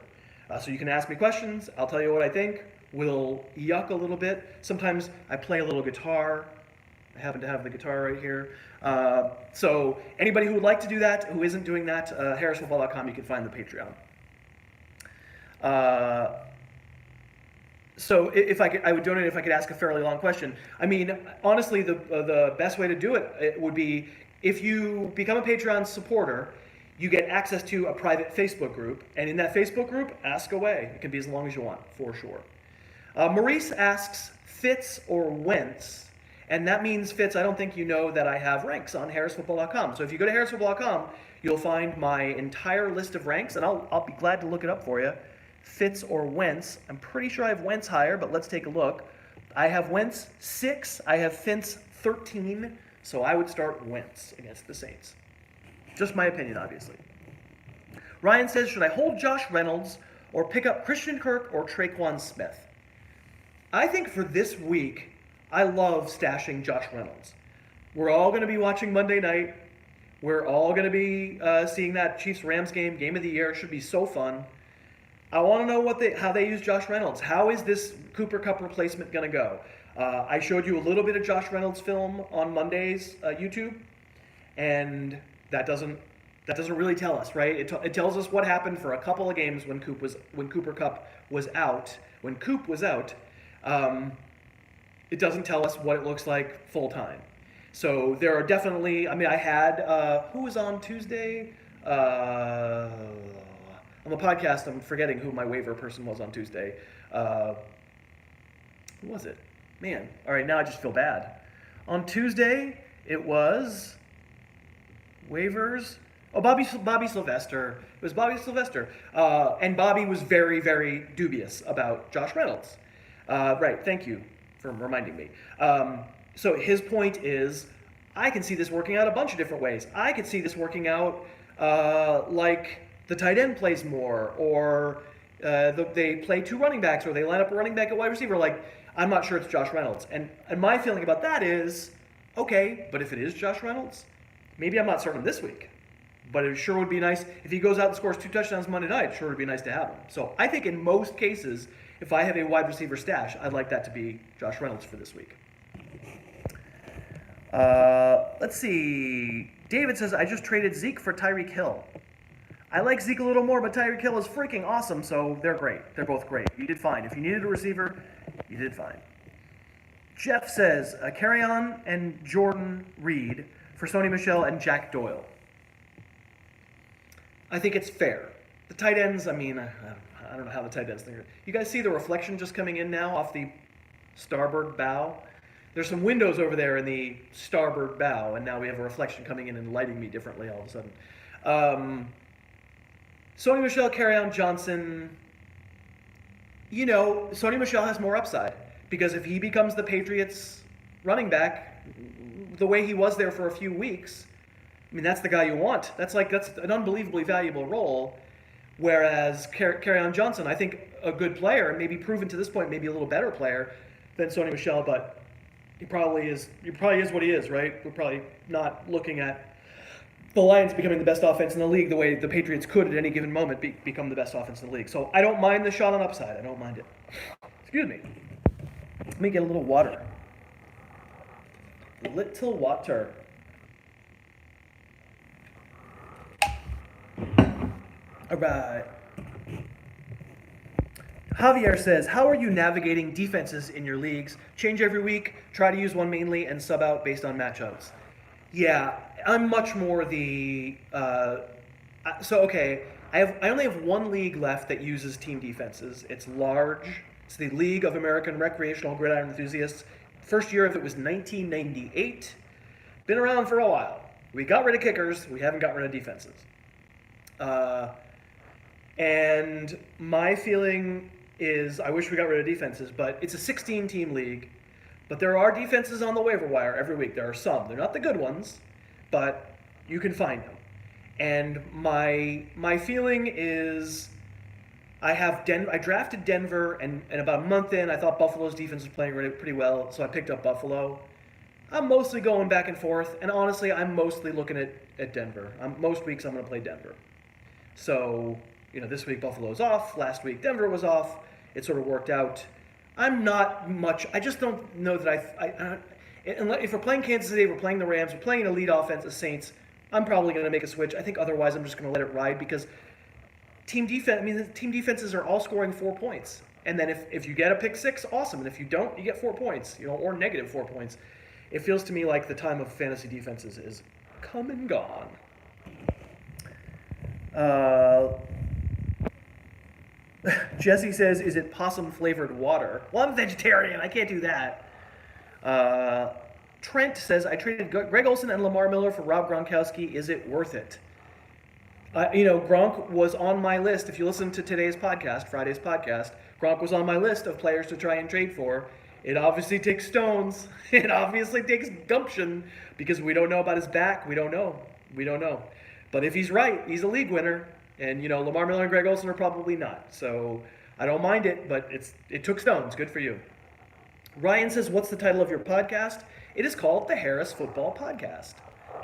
So you can ask me questions. I'll tell you what I think. We'll yuck a little bit. Sometimes I play a little guitar. I happen to have the guitar right here. So anybody who would like to do that, who isn't doing that, harrisfootball.com, you can find the Patreon. So if I would donate if I could ask a fairly long question. I mean, honestly, the best way to do it would be if you become a Patreon supporter, you get access to a private Facebook group, and in that Facebook group, ask away. It can be as long as you want, for sure. Maurice asks, Fitz or Wentz? And that means, Fitz, I don't think you know that I have ranks on harrisfootball.com. So if you go to harrisfootball.com, you'll find my entire list of ranks, and I'll be glad to look it up for you. Fitz or Wentz. I'm pretty sure I have Wentz higher, but let's take a look. I have Wentz 6. I have Fitz 13. So I would start Wentz against the Saints. Just my opinion, obviously. Ryan says, should I hold Josh Reynolds or pick up Christian Kirk or Traquan Smith? I think for this week, I love stashing Josh Reynolds. We're all going to be watching Monday night. We're all going to be seeing that Chiefs-Rams game of the year. It should be so fun. I want to know how they use Josh Reynolds. How is this Cooper Kupp replacement going to go? I showed you a little bit of Josh Reynolds film on Monday's YouTube, and that doesn't really tell us, right? It tells us what happened for a couple of games when Cooper Kupp was out. When Coop was out, it doesn't tell us what it looks like full time. So there are definitely. I mean, I had who was on Tuesday. On the podcast, I'm forgetting who my waiver person was on Tuesday. Who was it? Man, all right, now I just feel bad. On Tuesday, it was waivers. Oh, Bobby Sylvester. It was Bobby Sylvester. And Bobby was very, very dubious about Josh Reynolds. Right, thank you for reminding me. So his point is, I can see this working out a bunch of different ways. I could see this working out like the tight end plays more, or they play two running backs, or they line up a running back at wide receiver. Like, I'm not sure it's Josh Reynolds. And my feeling about that is, okay, but if it is Josh Reynolds, maybe I'm not starting him this week. But it sure would be nice. If he goes out and scores 2 touchdowns Monday night, it sure would be nice to have him. So I think in most cases, if I have a wide receiver stash, I'd like that to be Josh Reynolds for this week. Let's see. David says, I just traded Zeke for Tyreek Hill. I like Zeke a little more, but Tyreek Hill is freaking awesome, so they're great. They're both great. You did fine. If you needed a receiver, you did fine. Jeff says, Carry-On and Jordan Reed for Sony Michel and Jack Doyle. I think it's fair. The tight ends, I mean, I don't know how the tight ends think. You guys see the reflection just coming in now off the starboard bow? There's some windows over there in the starboard bow, and now we have a reflection coming in and lighting me differently all of a sudden. Sony Michel, Kerryon Johnson. You know, Sony Michel has more upside because if he becomes the Patriots running back the way he was there for a few weeks, I mean, that's the guy you want. That's an unbelievably valuable role. Whereas Kerryon Johnson, I think a good player, maybe proven to this point, maybe a little better player than Sony Michel, but he probably is what he is, right? We're probably not looking at the Lions becoming the best offense in the league the way the Patriots could at any given moment become the best offense in the league. So I don't mind the shot on upside. I don't mind it. Excuse me. Let me get a little water. Little water. All right. Javier says, how are you navigating defenses in your leagues? Change every week, try to use one mainly, and sub out based on matchups. Yeah, I'm much more the... I only have one league left that uses team defenses. It's large. It's the League of American Recreational Gridiron Enthusiasts. First year of it was 1998. Been around for a while. We got rid of kickers. We haven't got rid of defenses. And my feeling is I wish we got rid of defenses, but it's a 16-team league. But there are defenses on the waiver wire every week. There are some. They're not the good ones, but you can find them. And my feeling is I drafted Denver, and about a month in, I thought Buffalo's defense was playing pretty well, so I picked up Buffalo. I'm mostly going back and forth, and honestly, I'm mostly looking at Denver. Most weeks I'm going to play Denver. So, this week Buffalo's off. Last week Denver was off. It sort of worked out. I'm not much. I just don't know that if we're playing Kansas City, we're playing the Rams, we're playing an elite offense, the Saints, I'm probably going to make a switch. I think otherwise I'm just going to let it ride because team defenses are all scoring 4 points. And then if you get a pick six, awesome. And if you don't, you get 4 points, or negative 4 points. It feels to me like the time of fantasy defenses is come and gone. Jesse says, is it possum-flavored water? Well, I'm vegetarian. I can't do that. Trent says, I traded Greg Olsen and Lamar Miller for Rob Gronkowski. Is it worth it? Gronk was on my list. If you listen to today's podcast, Friday's podcast, Gronk was on my list of players to try and trade for. It obviously takes stones. It obviously takes gumption because we don't know about his back. We don't know. But if he's right, he's a league winner. And, Lamar Miller and Greg Olsen are probably not. So I don't mind it, but it took stones. Good for you. Ryan says, what's the title of your podcast? It is called the Harris Football Podcast.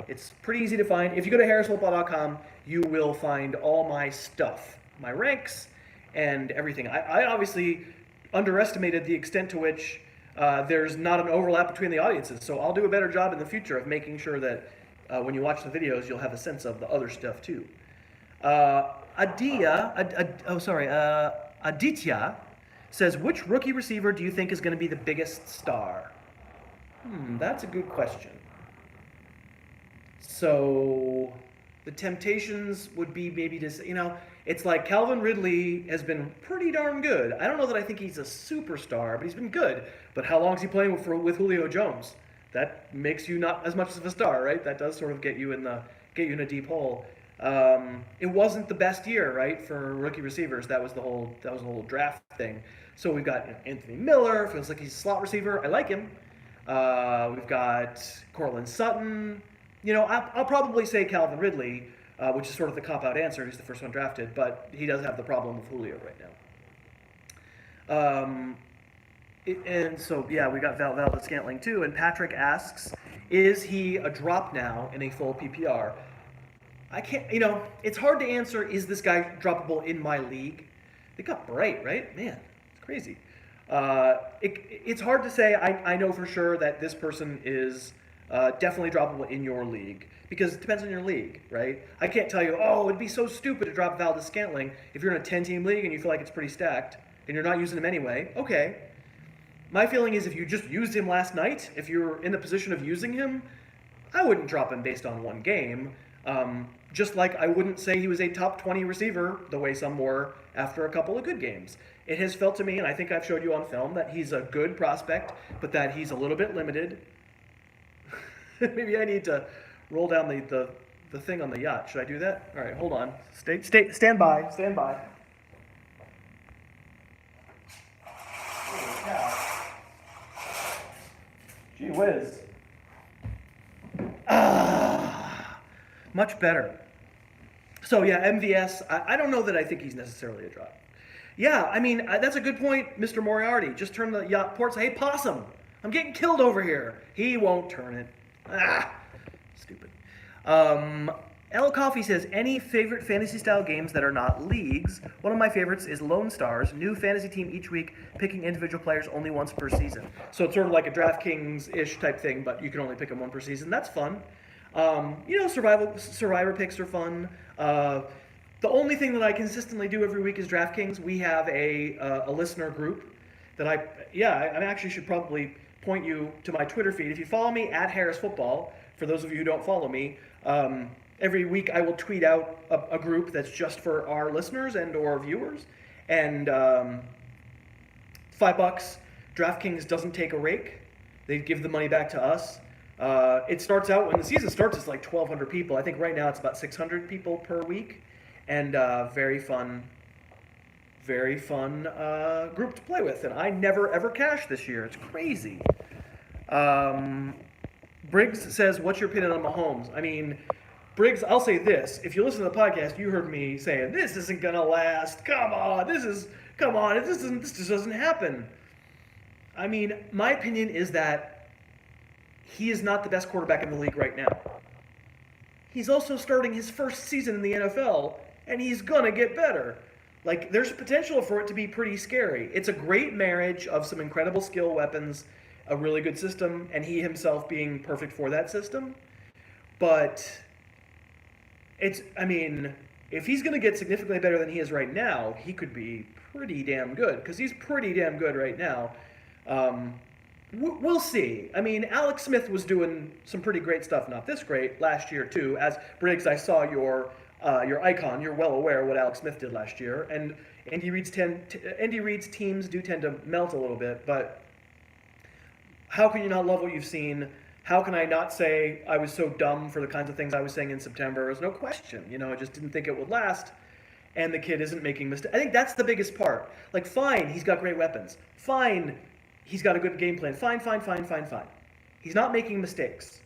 It's pretty easy to find. If you go to harrisfootball.com, you will find all my stuff, my ranks, and everything. I obviously underestimated the extent to which there's not an overlap between the audiences. So I'll do a better job in the future of making sure that when you watch the videos, you'll have a sense of the other stuff too. Aditya says, which rookie receiver do you think is going to be the biggest star? That's a good question. So the temptations would be maybe to, it's like Calvin Ridley has been pretty darn good. I don't know that I think he's a superstar, but he's been good. But how long is he playing with Julio Jones? That makes you not as much of a star, right? That does sort of get you in a deep hole. It wasn't the best year, right, for rookie receivers. That was the whole draft thing. So we've got Anthony Miller. Feels like he's a slot receiver. I like him. We've got Cortland Sutton. I'll probably say Calvin Ridley, which is sort of the cop-out answer. He's the first one drafted, but he does have the problem with Julio right now. And so, we got Valdes-Scantling too. And Patrick asks, is he a drop now in a full PPR? I can't, it's hard to answer, is this guy droppable in my league? They got Bright, right? Man, it's crazy. It's hard to say. I know for sure that this person is definitely droppable in your league because it depends on your league, right? I can't tell you, it'd be so stupid to drop Valdes-Scantling if you're in a 10-team league and you feel like it's pretty stacked and you're not using him anyway. Okay. My feeling is if you just used him last night, if you're in the position of using him, I wouldn't drop him based on one game. Just like I wouldn't say he was a top 20 receiver the way some were after a couple of good games. It has felt to me, and I think I've showed you on film, that he's a good prospect, but that he's a little bit limited. Maybe I need to roll down the thing on the yacht. Should I do that? All right, hold on. Stand by. Stand by. Holy cow. Gee whiz. Much better. So yeah, MVS, I don't know that I think he's necessarily a drop. Yeah, I mean, that's a good point, Mr. Moriarty. Just turn the yacht port, say, hey, Possum, I'm getting killed over here. He won't turn it. Stupid. L Coffee says, any favorite fantasy-style games that are not leagues? One of my favorites is Lone Stars, new fantasy team each week, picking individual players only once per season. So it's sort of like a DraftKings-ish type thing, but you can only pick them one per season. That's fun. Survivor picks are fun. The only thing that I consistently do every week is DraftKings. We have a listener group that I actually should probably point you to my Twitter feed. If you follow me at Harris Football, for those of you who don't follow me, every week I will tweet out a group that's just for our listeners and or viewers. And $5. DraftKings doesn't take a rake. They give the money back to us. It starts out, when the season starts, it's like 1,200 people. I think right now it's about 600 people per week. And very fun group to play with. And I never ever cashed this year. It's crazy. Briggs says, what's your opinion on Mahomes? I mean, Briggs, I'll say this. If you listen to the podcast, you heard me saying, this isn't going to last. This just doesn't happen. I mean, my opinion is that he is not the best quarterback in the league right now. He's also starting his first season in the NFL, and he's going to get better. Like, there's potential for it to be pretty scary. It's a great marriage of some incredible skill weapons, a really good system, and he himself being perfect for that system. But if he's going to get significantly better than he is right now, he could be pretty damn good, because he's pretty damn good right now. We'll see. I mean, Alex Smith was doing some pretty great stuff, not this great, last year too. As Briggs, I saw your icon. You're well aware of what Alex Smith did last year, and Andy Reid's teams do tend to melt a little bit. But how can you not love what you've seen? How can I not say I was so dumb for the kinds of things I was saying in September? There's no question. I just didn't think it would last. And the kid isn't making mistakes. I think that's the biggest part. Like, fine, he's got great weapons. Fine, he's got a good game plan. Fine. He's not making mistakes.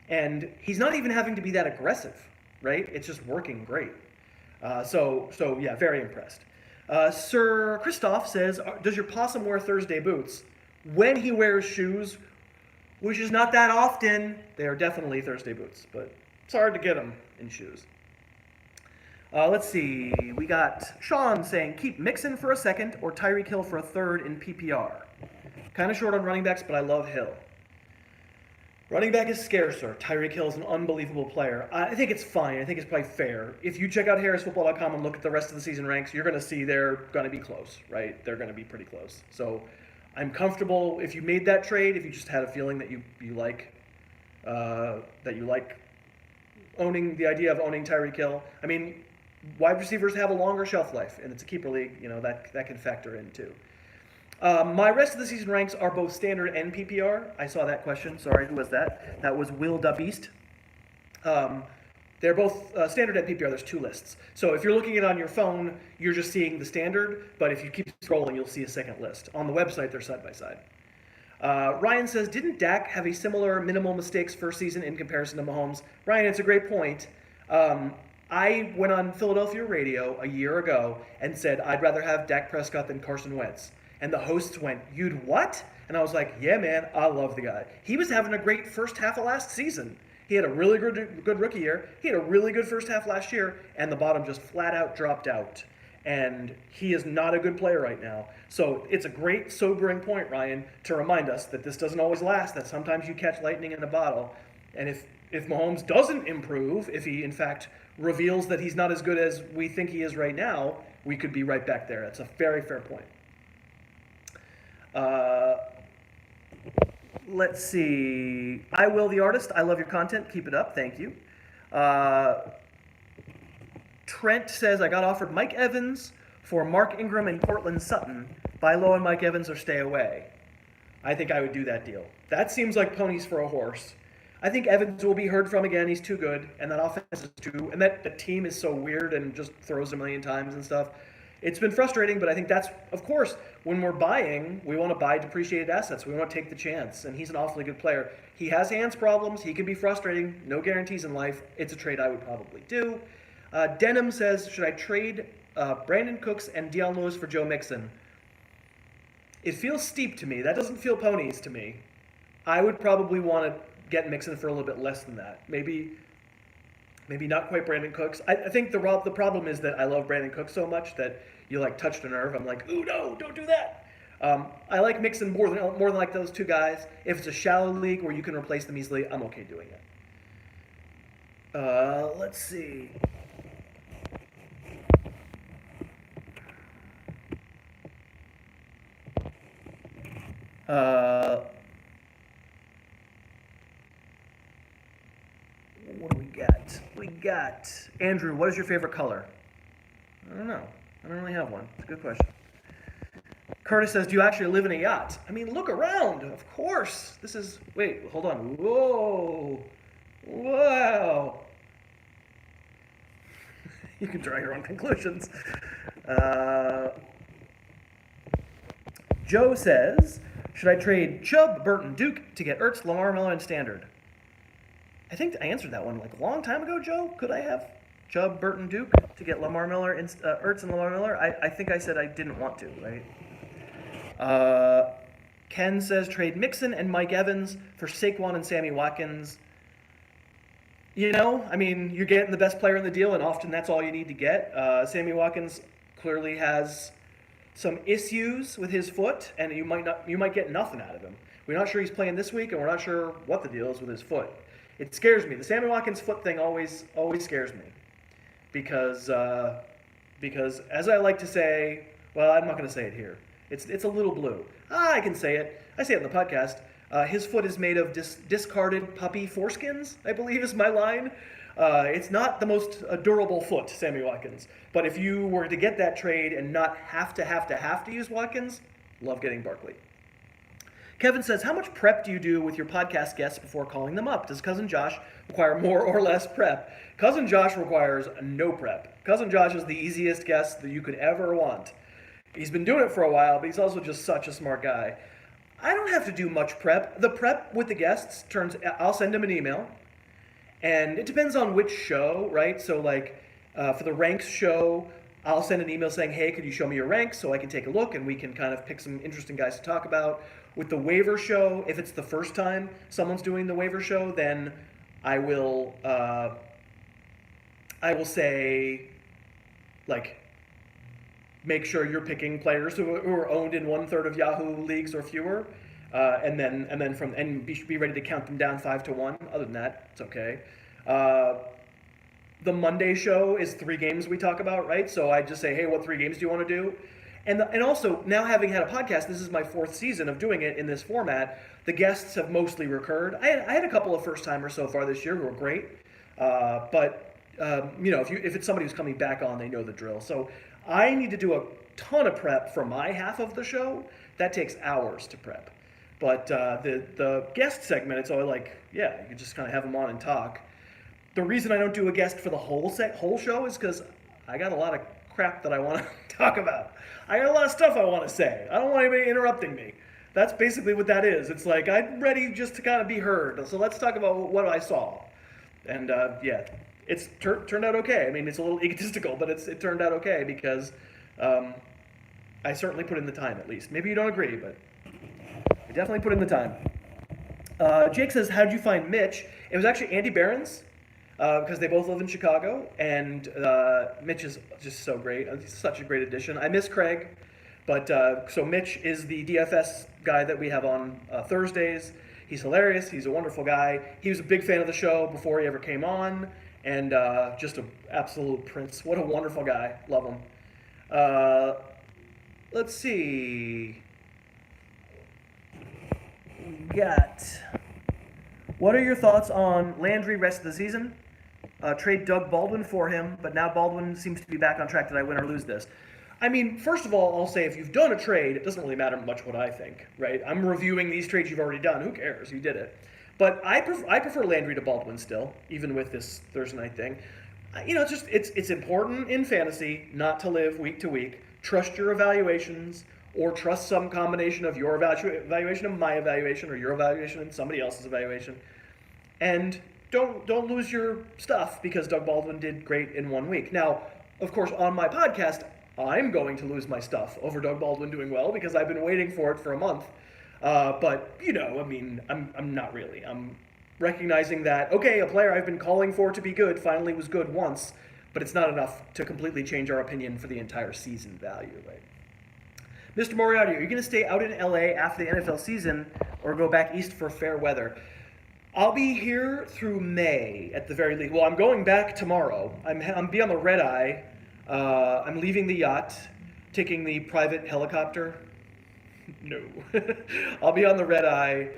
And he's not even having to be that aggressive, right? It's just working great. So yeah, very impressed. Sir Christoph says, does your possum wear Thursday boots? When he wears shoes, which is not that often, they are definitely Thursday boots, but it's hard to get them in shoes. Let's see. We got Sean saying, keep Mixon for a second or Tyreek Hill for a third in PPR. Kind of short on running backs, but I love Hill. Running back is scarcer. Tyreek Hill is an unbelievable player. I think it's fine. I think it's probably fair. If you check out harrisfootball.com and look at the rest of the season ranks, you're going to see they're going to be close, right? They're going to be pretty close. So I'm comfortable if you made that trade, if you just had a feeling that you like owning the idea of owning Tyreek Hill. I mean, wide receivers have a longer shelf life, and it's a keeper league. That can factor in too. My rest of the season ranks are both standard and PPR. I saw that question. Sorry, who was that? That was Will Da Beast. They're both standard and PPR. There's two lists. So if you're looking at it on your phone, you're just seeing the standard. But if you keep scrolling, you'll see a second list. On the website, they're side by side. Ryan says, didn't Dak have a similar minimal mistakes first season in comparison to Mahomes? Ryan, it's a great point. I went on Philadelphia radio a year ago and said, I'd rather have Dak Prescott than Carson Wentz. And the hosts went, you'd what? And I was like, yeah, man, I love the guy. He was having a great first half of last season. He had a really good rookie year. He had a really good first half last year, and the bottom just flat out dropped out. And he is not a good player right now. So it's a great sobering point, Ryan, to remind us that this doesn't always last, that sometimes you catch lightning in a bottle. And if Mahomes doesn't improve, if he in fact reveals that he's not as good as we think he is right now, we could be right back there. That's a very fair point. Let's see. I Will the Artist. I love your content. Keep it up. Thank you. Uh, Trent says, I got offered Mike Evans for Mark Ingram and Cortland Sutton. Buy low on Mike Evans or stay away. I think I would do that deal. That seems like ponies for a horse. I think Evans will be heard from again. He's too good, and that offense is too. And that the team is so weird and just throws a million times and stuff. It's been frustrating, but I think that's, of course, when we're buying, we want to buy depreciated assets. We want to take the chance, and he's an awfully good player. He has hands problems. He can be frustrating. No guarantees in life. It's a trade I would probably do. Denham says, should I trade Brandon Cooks and Dion Lewis for Joe Mixon? It feels steep to me. That doesn't feel ponies to me. I would probably want to get Mixon for a little bit less than that. Maybe not quite Brandon Cooks. I think the problem is that I love Brandon Cooks so much that you like touched a nerve. I'm like, ooh, no, don't do that. I like Mixon more than like those two guys. If it's a shallow league where you can replace them easily, I'm okay doing it. Let's see. What do we got? We got Andrew. What is your favorite color? I don't know. I don't really have one. It's a good question. Curtis says, do you actually live in a yacht? I mean, look around. Of course. This is... Wait, hold on. Whoa. Wow. You can draw your own conclusions. Joe says, should I trade Chubb, Burton, Duke to get Ertz, Lamar Miller, and Standard? I think I answered that one like a long time ago, Joe. Could I have Chubb, Burton, Duke to get Lamar Miller, and Ertz and Lamar Miller? I think I said I didn't want to, right? Ken says trade Mixon and Mike Evans for Saquon and Sammy Watkins. You know, I mean, you're getting the best player in the deal, and often that's all you need to get. Sammy Watkins clearly has some issues with his foot, and you might get nothing out of him. We're not sure he's playing this week, and we're not sure what the deal is with his foot. It scares me. The Sammy Watkins foot thing always scares me, because as I like to say, well, I'm not going to say it here. It's a little blue. I can say it. I say it in the podcast. His foot is made of discarded puppy foreskins, I believe is my line. It's not the most durable foot, Sammy Watkins. But if you were to get that trade and not have to use Watkins, love getting Barkley. Kevin says, how much prep do you do with your podcast guests before calling them up? Does Cousin Josh require more or less prep? Cousin Josh requires no prep. Cousin Josh is the easiest guest that you could ever want. He's been doing it for a while, but he's also just such a smart guy. I don't have to do much prep. The prep with the guests I'll send them an email, and it depends on which show, right? So like for the ranks show, I'll send an email saying, hey, could you show me your ranks so I can take a look and we can kind of pick some interesting guys to talk about. With the waiver show, if it's the first time someone's doing the waiver show, then I will say, like, make sure you're picking players who are owned in 1/3 of Yahoo leagues or fewer, and then be ready to count them down 5 to 1. Other than that, it's okay. The Monday show is 3 games we talk about, right? So I just say, hey, what 3 games do you want to do? And also, now having had a podcast, this is my 4th season of doing it in this format. The guests have mostly recurred. I had a couple of first-timers so far this year who were great. But if it's somebody who's coming back on, they know the drill. So I need to do a ton of prep for my half of the show. That takes hours to prep. But the guest segment, it's all like, yeah, you can just kind of have them on and talk. The reason I don't do a guest for the whole show is because I got a lot of crap that I want to talk about. I got a lot of stuff I want to say. I don't want anybody interrupting me. That's basically what that is. It's like, I'm ready just to kind of be heard. So let's talk about what I saw. And it's turned out okay. I mean, it's a little egotistical, but it turned out okay because I certainly put in the time at least. Maybe you don't agree, but I definitely put in the time. Jake says, how'd you find Mitch? It was actually Andy Behrens. Because they both live in Chicago, and Mitch is just so great. He's such a great addition. I miss Craig, but so Mitch is the DFS guy that we have on Thursdays. He's hilarious. He's a wonderful guy. He was a big fan of the show before he ever came on, and just an absolute prince. What a wonderful guy. Love him. Let's see. We got... What are your thoughts on Landry rest of the season? trade Doug Baldwin for him, but now Baldwin seems to be back on track. Did I win or lose this? I mean, first of all, I'll say if you've done a trade, it doesn't really matter much what I think, right? I'm reviewing these trades you've already done. Who cares? You did it. But I prefer Landry to Baldwin still, even with this Thursday night thing. It's important in fantasy not to live week to week. Trust your evaluations, or trust some combination of your evaluation of my evaluation, or your evaluation and somebody else's evaluation. And don't lose your stuff because Doug Baldwin did great in 1 week. Now, of course, on my podcast, I'm going to lose my stuff over Doug Baldwin doing well because I've been waiting for it for a month. But I'm not really. I'm recognizing that, okay, a player I've been calling for to be good finally was good once, but it's not enough to completely change our opinion for the entire season value, right? Mr. Moriarty, are you going to stay out in LA after the NFL season or go back east for fair weather? I'll be here through May at the very least. Well, I'm going back tomorrow. I'm be on the red eye. I'm leaving the yacht, taking the private helicopter. No. I'll be on the red eye,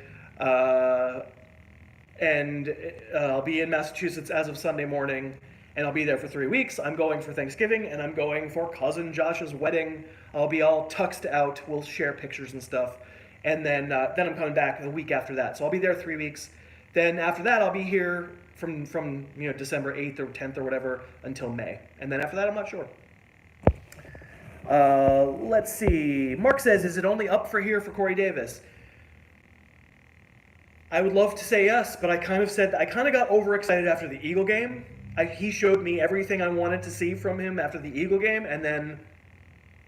and I'll be in Massachusetts as of Sunday morning, and I'll be there for 3 weeks. I'm going for Thanksgiving, and I'm going for cousin Josh's wedding. I'll be all tuxed out. We'll share pictures and stuff, and then I'm coming back the week after that. So I'll be there 3 weeks. Then after that, I'll be here from December 8th or 10th or whatever until May. And then after that, I'm not sure. Let's see. Mark says, is it only up for here for Corey Davis? I would love to say yes, but I kind of got overexcited after the Eagle game. He showed me everything I wanted to see from him after the Eagle game, and then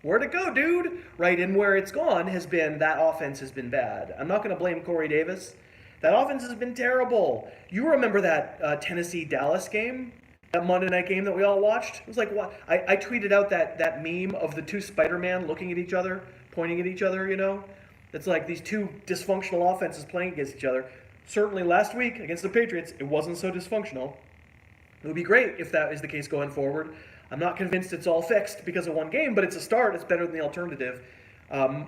where'd it go, dude? Right, and where it's gone has been that offense has been bad. I'm not going to blame Corey Davis. That offense has been terrible. You remember that Tennessee-Dallas game? That Monday night game that we all watched? It was like, what? I tweeted out that meme of the two Spider-Man looking at each other, pointing at each other, It's like these two dysfunctional offenses playing against each other. Certainly last week against the Patriots, it wasn't so dysfunctional. It would be great if that is the case going forward. I'm not convinced it's all fixed because of one game, but it's a start. It's better than the alternative.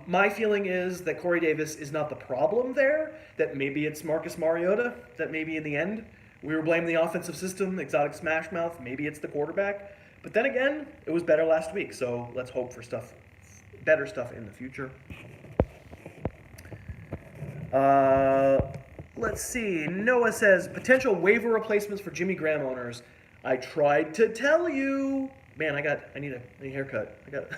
My feeling is that Corey Davis is not the problem there, that maybe it's Marcus Mariota, that maybe in the end we were blaming the offensive system, exotic smash mouth, maybe it's the quarterback. But then again, it was better last week, so let's hope for better stuff in the future. Let's see. Noah says, potential waiver replacements for Jimmy Graham owners. I tried to tell you. Man, I need a haircut.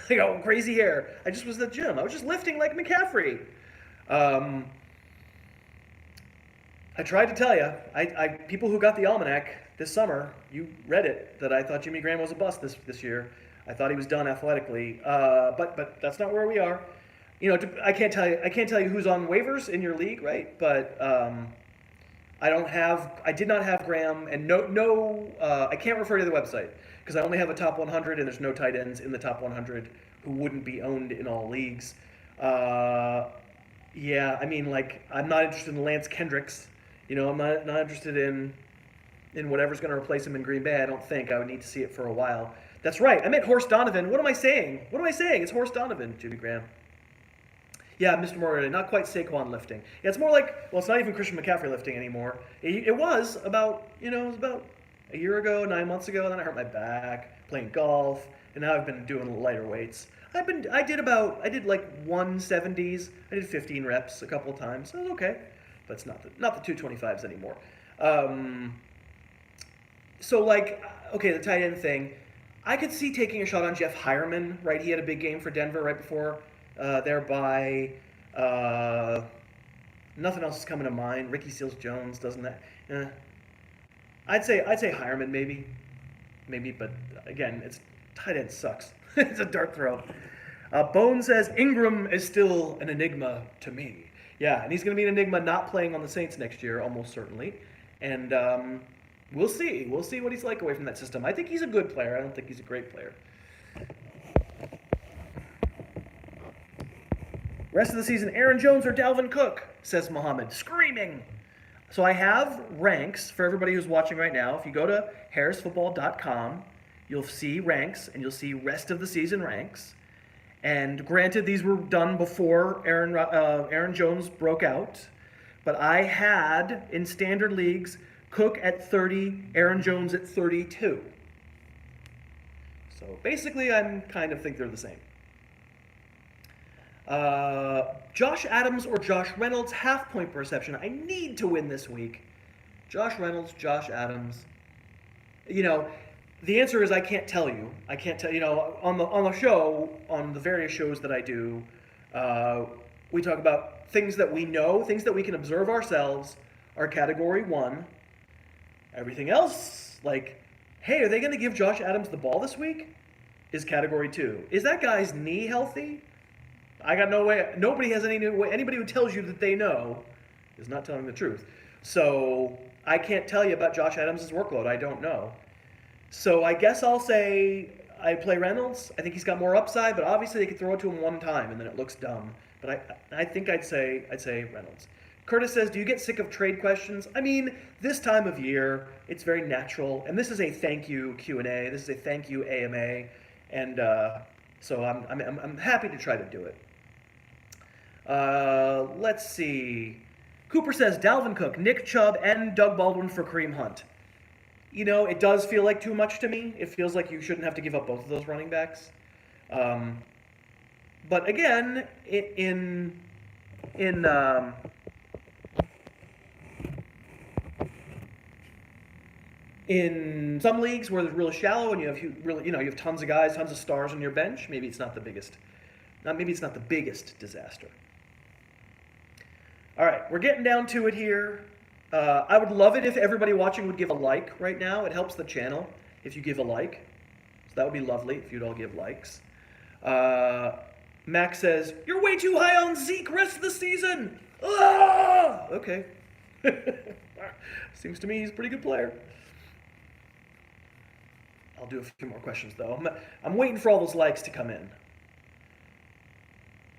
I got crazy hair. I just was at the gym. I was just lifting like McCaffrey. I tried to tell you. People who got the almanac this summer, you read it, that I thought Jimmy Graham was a bust this year. I thought he was done athletically. But that's not where we are. I can't tell you who's on waivers in your league, right? But I did not have Graham, and I can't refer to the website because I only have a top 100, and there's no tight ends in the top 100 who wouldn't be owned in all leagues. I'm not interested in Lance Kendricks. I'm not interested in whatever's going to replace him in Green Bay. I don't think I would need to see it for a while. That's right. I meant Horst Donovan. What am I saying? It's Horst Donovan, Jimmy Graham. Yeah, Mr. Moriarty, not quite Saquon lifting. Yeah, it's more like, it's not even Christian McCaffrey lifting anymore. It was about a year ago, 9 months ago. Then I hurt my back playing golf, and now I've been doing lighter weights. I did like 170s. I did 15 reps a couple of times. So it was okay, but it's not the 225s anymore. The tight end thing. I could see taking a shot on Jeff Hireman. Right, he had a big game for Denver right before. Thereby, nothing else is coming to mind. Ricky Seals-Jones, doesn't that? I'd say Hireman maybe, but again, it's tight end sucks. It's a dart throw. Bone says Ingram is still an enigma to me. Yeah, and he's going to be an enigma not playing on the Saints next year, almost certainly. And we'll see. We'll see what he's like away from that system. I think he's a good player. I don't think he's a great player. Rest of the season, Aaron Jones or Dalvin Cook, says Muhammad, screaming. So I have ranks for everybody who's watching right now. If you go to harrisfootball.com, you'll see ranks, and you'll see rest of the season ranks. And granted, these were done before Aaron Jones broke out. But I had, in standard leagues, Cook at 30, Aaron Jones at 32. So basically, I kind of think they're the same. Josh Adams or Josh Reynolds, half point per reception. I need to win this week. Josh Reynolds, Josh Adams. You know, the answer is I can't tell you. I can't tell you know on the show, on the various shows that I do, we talk about things that we know, things that we can observe ourselves, are category 1. Everything else, like, hey, are they going to give Josh Adams the ball this week? Is category 2. Is that guy's knee healthy? I got no way. Nobody has any way. Anybody who tells you that they know is not telling the truth. So I can't tell you about Josh Adams' workload. I don't know. So I guess I'll say I play Reynolds. I think he's got more upside, but obviously they could throw it to him one time and then it looks dumb. But I think I'd say Reynolds. Curtis says, do you get sick of trade questions? I mean, this time of year, it's very natural. And this is a thank you Q&A. This is a thank you AMA. And so I'm happy to try to do it. Let's see. Cooper says, Dalvin Cook, Nick Chubb, and Doug Baldwin for Kareem Hunt. You know, it does feel like too much to me. It feels like you shouldn't have to give up both of those running backs. But again, in some leagues where it's real shallow and you have tons of guys, tons of stars on your bench, maybe it's not the biggest disaster. All right, we're getting down to it here. I would love it if everybody watching would give a like right now. It helps the channel if you give a like. So that would be lovely if you'd all give likes. Max says, you're way too high on Zeke rest of the season. Ah! Okay. Seems to me he's a pretty good player. I'll do a few more questions, though. I'm waiting for all those likes to come in.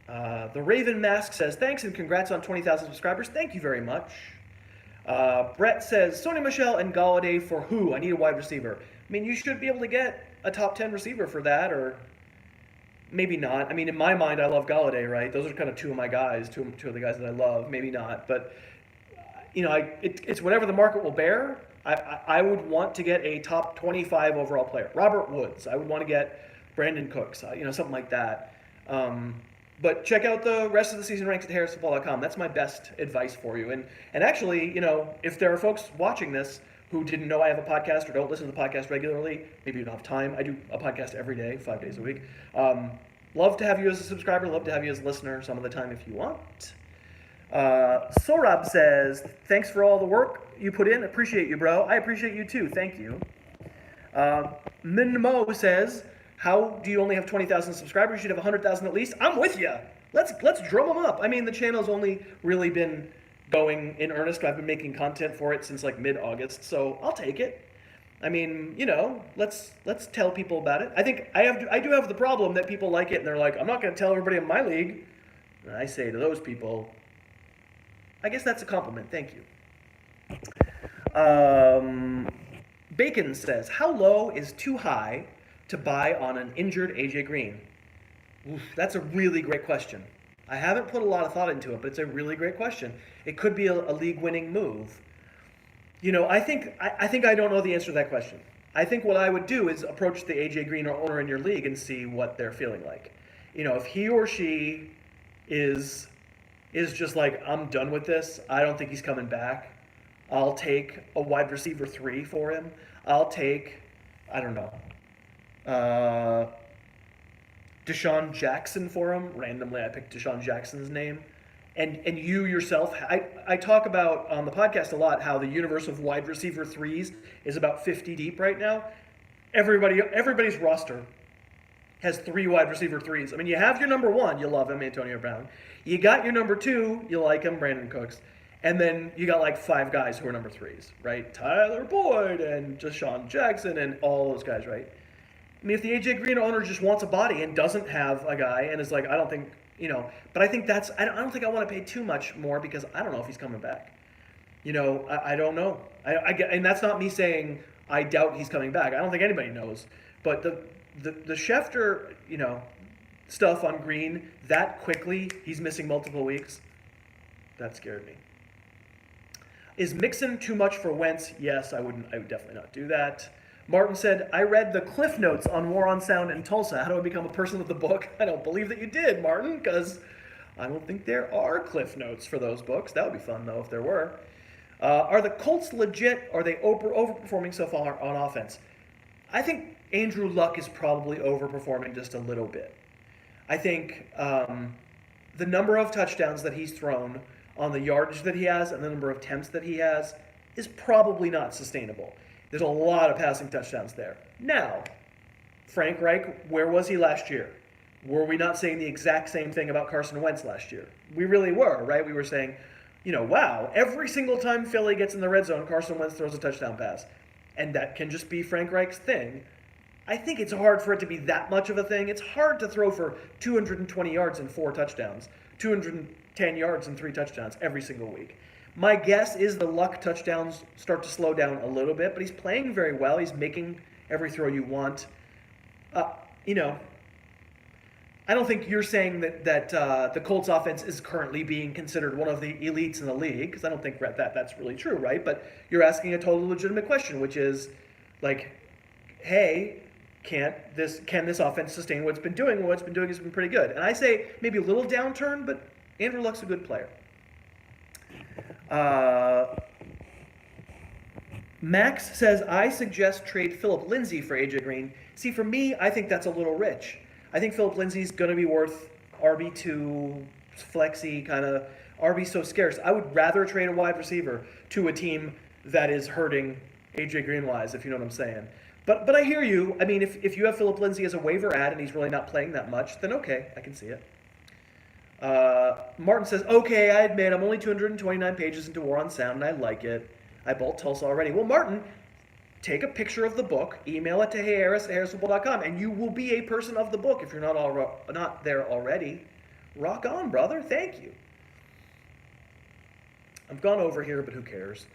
The Raven Mask says, thanks and congrats on 20,000 subscribers. Thank you very much. Brett says, Sony Michel and Galladay for who? I need a wide receiver. I mean, you should be able to get a top 10 receiver for that, or maybe not. I mean, in my mind, I love Galladay, right? Those are kind of two of my guys, two of the guys that I love. Maybe not, but you know, it's whatever the market will bear. I would want to get a top 25 overall player. Robert Woods. I would want to get Brandon Cooks, something like that. But check out the rest of the season ranks at harrisfootball.com. That's my best advice for you. And actually, you know, if there are folks watching this who didn't know I have a podcast or don't listen to the podcast regularly, maybe you don't have time. I do a podcast every day, 5 days a week. Love to have you as a subscriber. Love to have you as a listener some of the time if you want. Sorab says, thanks for all the work you put in. Appreciate you, bro. I appreciate you too. Thank you. Minmo says, how do you only have 20,000 subscribers? You should have 100,000 at least. I'm with you. Let's drum them up. I mean, the channel's only really been going in earnest. I've been making content for it since like mid-August, so I'll take it. I mean, you know, let's tell people about it. I think I do have the problem that people like it and they're like, I'm not going to tell everybody in my league. And I say to those people, I guess that's a compliment. Thank you. Bacon says, how low is too high to buy on an injured AJ Green? Oof, that's a really great question. I haven't put a lot of thought into it, but it's a really great question. It could be a league-winning move. You know, I think I don't know the answer to that question. I think what I would do is approach the AJ Green owner in your league and see what they're feeling like. You know, if he or she is just like, I'm done with this, I don't think he's coming back, I'll take a wide receiver 3 for him. I'll take, I don't know, Deshaun Jackson for him. Randomly, I picked Deshaun Jackson's name. And you yourself, I talk about on the podcast a lot how the universe of wide receiver 3s is about 50 deep right now. Everybody's roster has 3 wide receiver 3s. I mean, you have your number 1, you love him, Antonio Brown. You got your number 2, you like him, Brandon Cooks. And then you got like 5 guys who are number 3s, right? Tyler Boyd and Deshaun Jackson and all those guys, right? I mean, if the AJ Green owner just wants a body and doesn't have a guy and is like, I don't think, you know, but I think I don't think I want to pay too much more because I don't know if he's coming back. You know, I don't know. And that's not me saying I doubt he's coming back. I don't think anybody knows. But the Schefter, you know, stuff on Green that quickly, he's missing multiple weeks, that scared me. Is Mixon too much for Wentz? Yes, I would definitely not do that. Martin said, I read the Cliff Notes on War on Sound in Tulsa. How do I become a person of the book? I don't believe that you did, Martin, because I don't think there are Cliff Notes for those books. That would be fun, though, if there were. Are the Colts legit? Are they overperforming so far on offense? I think Andrew Luck is probably overperforming just a little bit. I think the number of touchdowns that he's thrown on the yardage that he has and the number of attempts that he has is probably not sustainable. There's a lot of passing touchdowns there. Now, Frank Reich, where was he last year? Were we not saying the exact same thing about Carson Wentz last year? We really were, right? We were saying, wow, every single time Philly gets in the red zone, Carson Wentz throws a touchdown pass. And that can just be Frank Reich's thing. I think it's hard for it to be that much of a thing. It's hard to throw for 220 yards and 4 touchdowns, 210 yards and 3 touchdowns every single week. My guess is the Luck touchdowns start to slow down a little bit, but he's playing very well. He's making every throw you want. I don't think you're saying that the Colts offense is currently being considered one of the elites in the league, because I don't think that's really true, right? But you're asking a totally legitimate question, which is like, hey, can this offense sustain what it's been doing? What it's been doing has been pretty good. And I say maybe a little downturn, but Andrew Luck's a good player. Max says, I suggest trade Philip Lindsay for AJ Green. See, for me, I think that's a little rich. I think Philip Lindsay's going to be worth RB2, flexy, kind of RB so scarce. I would rather trade a wide receiver to a team that is hurting AJ Green-wise, if you know what I'm saying. But I hear you. I mean, if you have Philip Lindsay as a waiver ad and he's really not playing that much, then okay, I can see it. Martin says, okay, I admit I'm only 229 pages into War on Sound and I like it. I bought Tulsa already. Well, Martin, take a picture of the book, email it to heyharris@harrisfootball.com, and you will be a person of the book if you're not there already. Rock on, brother. Thank you. I've gone over here, but who cares?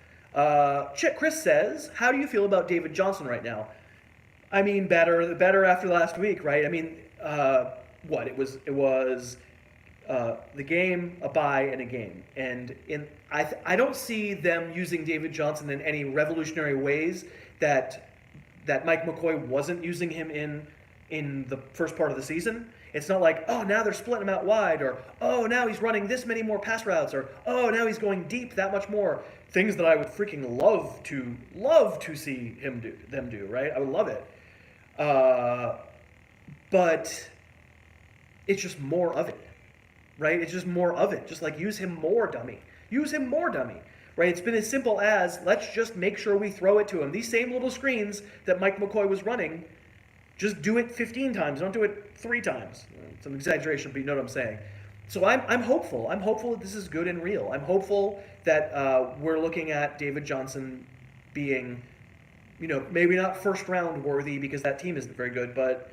Chris says, how do you feel about David Johnson right now? I mean, better after last week, right? I mean, it was the game, a bye, and a game. And I don't see them using David Johnson in any revolutionary ways that Mike McCoy wasn't using him in the first part of the season. It's not like, oh, now they're splitting him out wide, or oh, now he's running this many more pass routes, or oh, now he's going deep that much more. Things that I would freaking love to see them do, right? I would love it. But it's just more of it, right? It's just more of it. Just like use him more, dummy. Use him more, dummy. Right? It's been as simple as, let's just make sure we throw it to him. These same little screens that Mike McCoy was running, just do it 15 times. Don't do it 3 times. It's an exaggeration, but you know what I'm saying. So I'm hopeful. I'm hopeful that this is good and real. I'm hopeful that we're looking at David Johnson being, maybe not first round worthy because that team isn't very good, but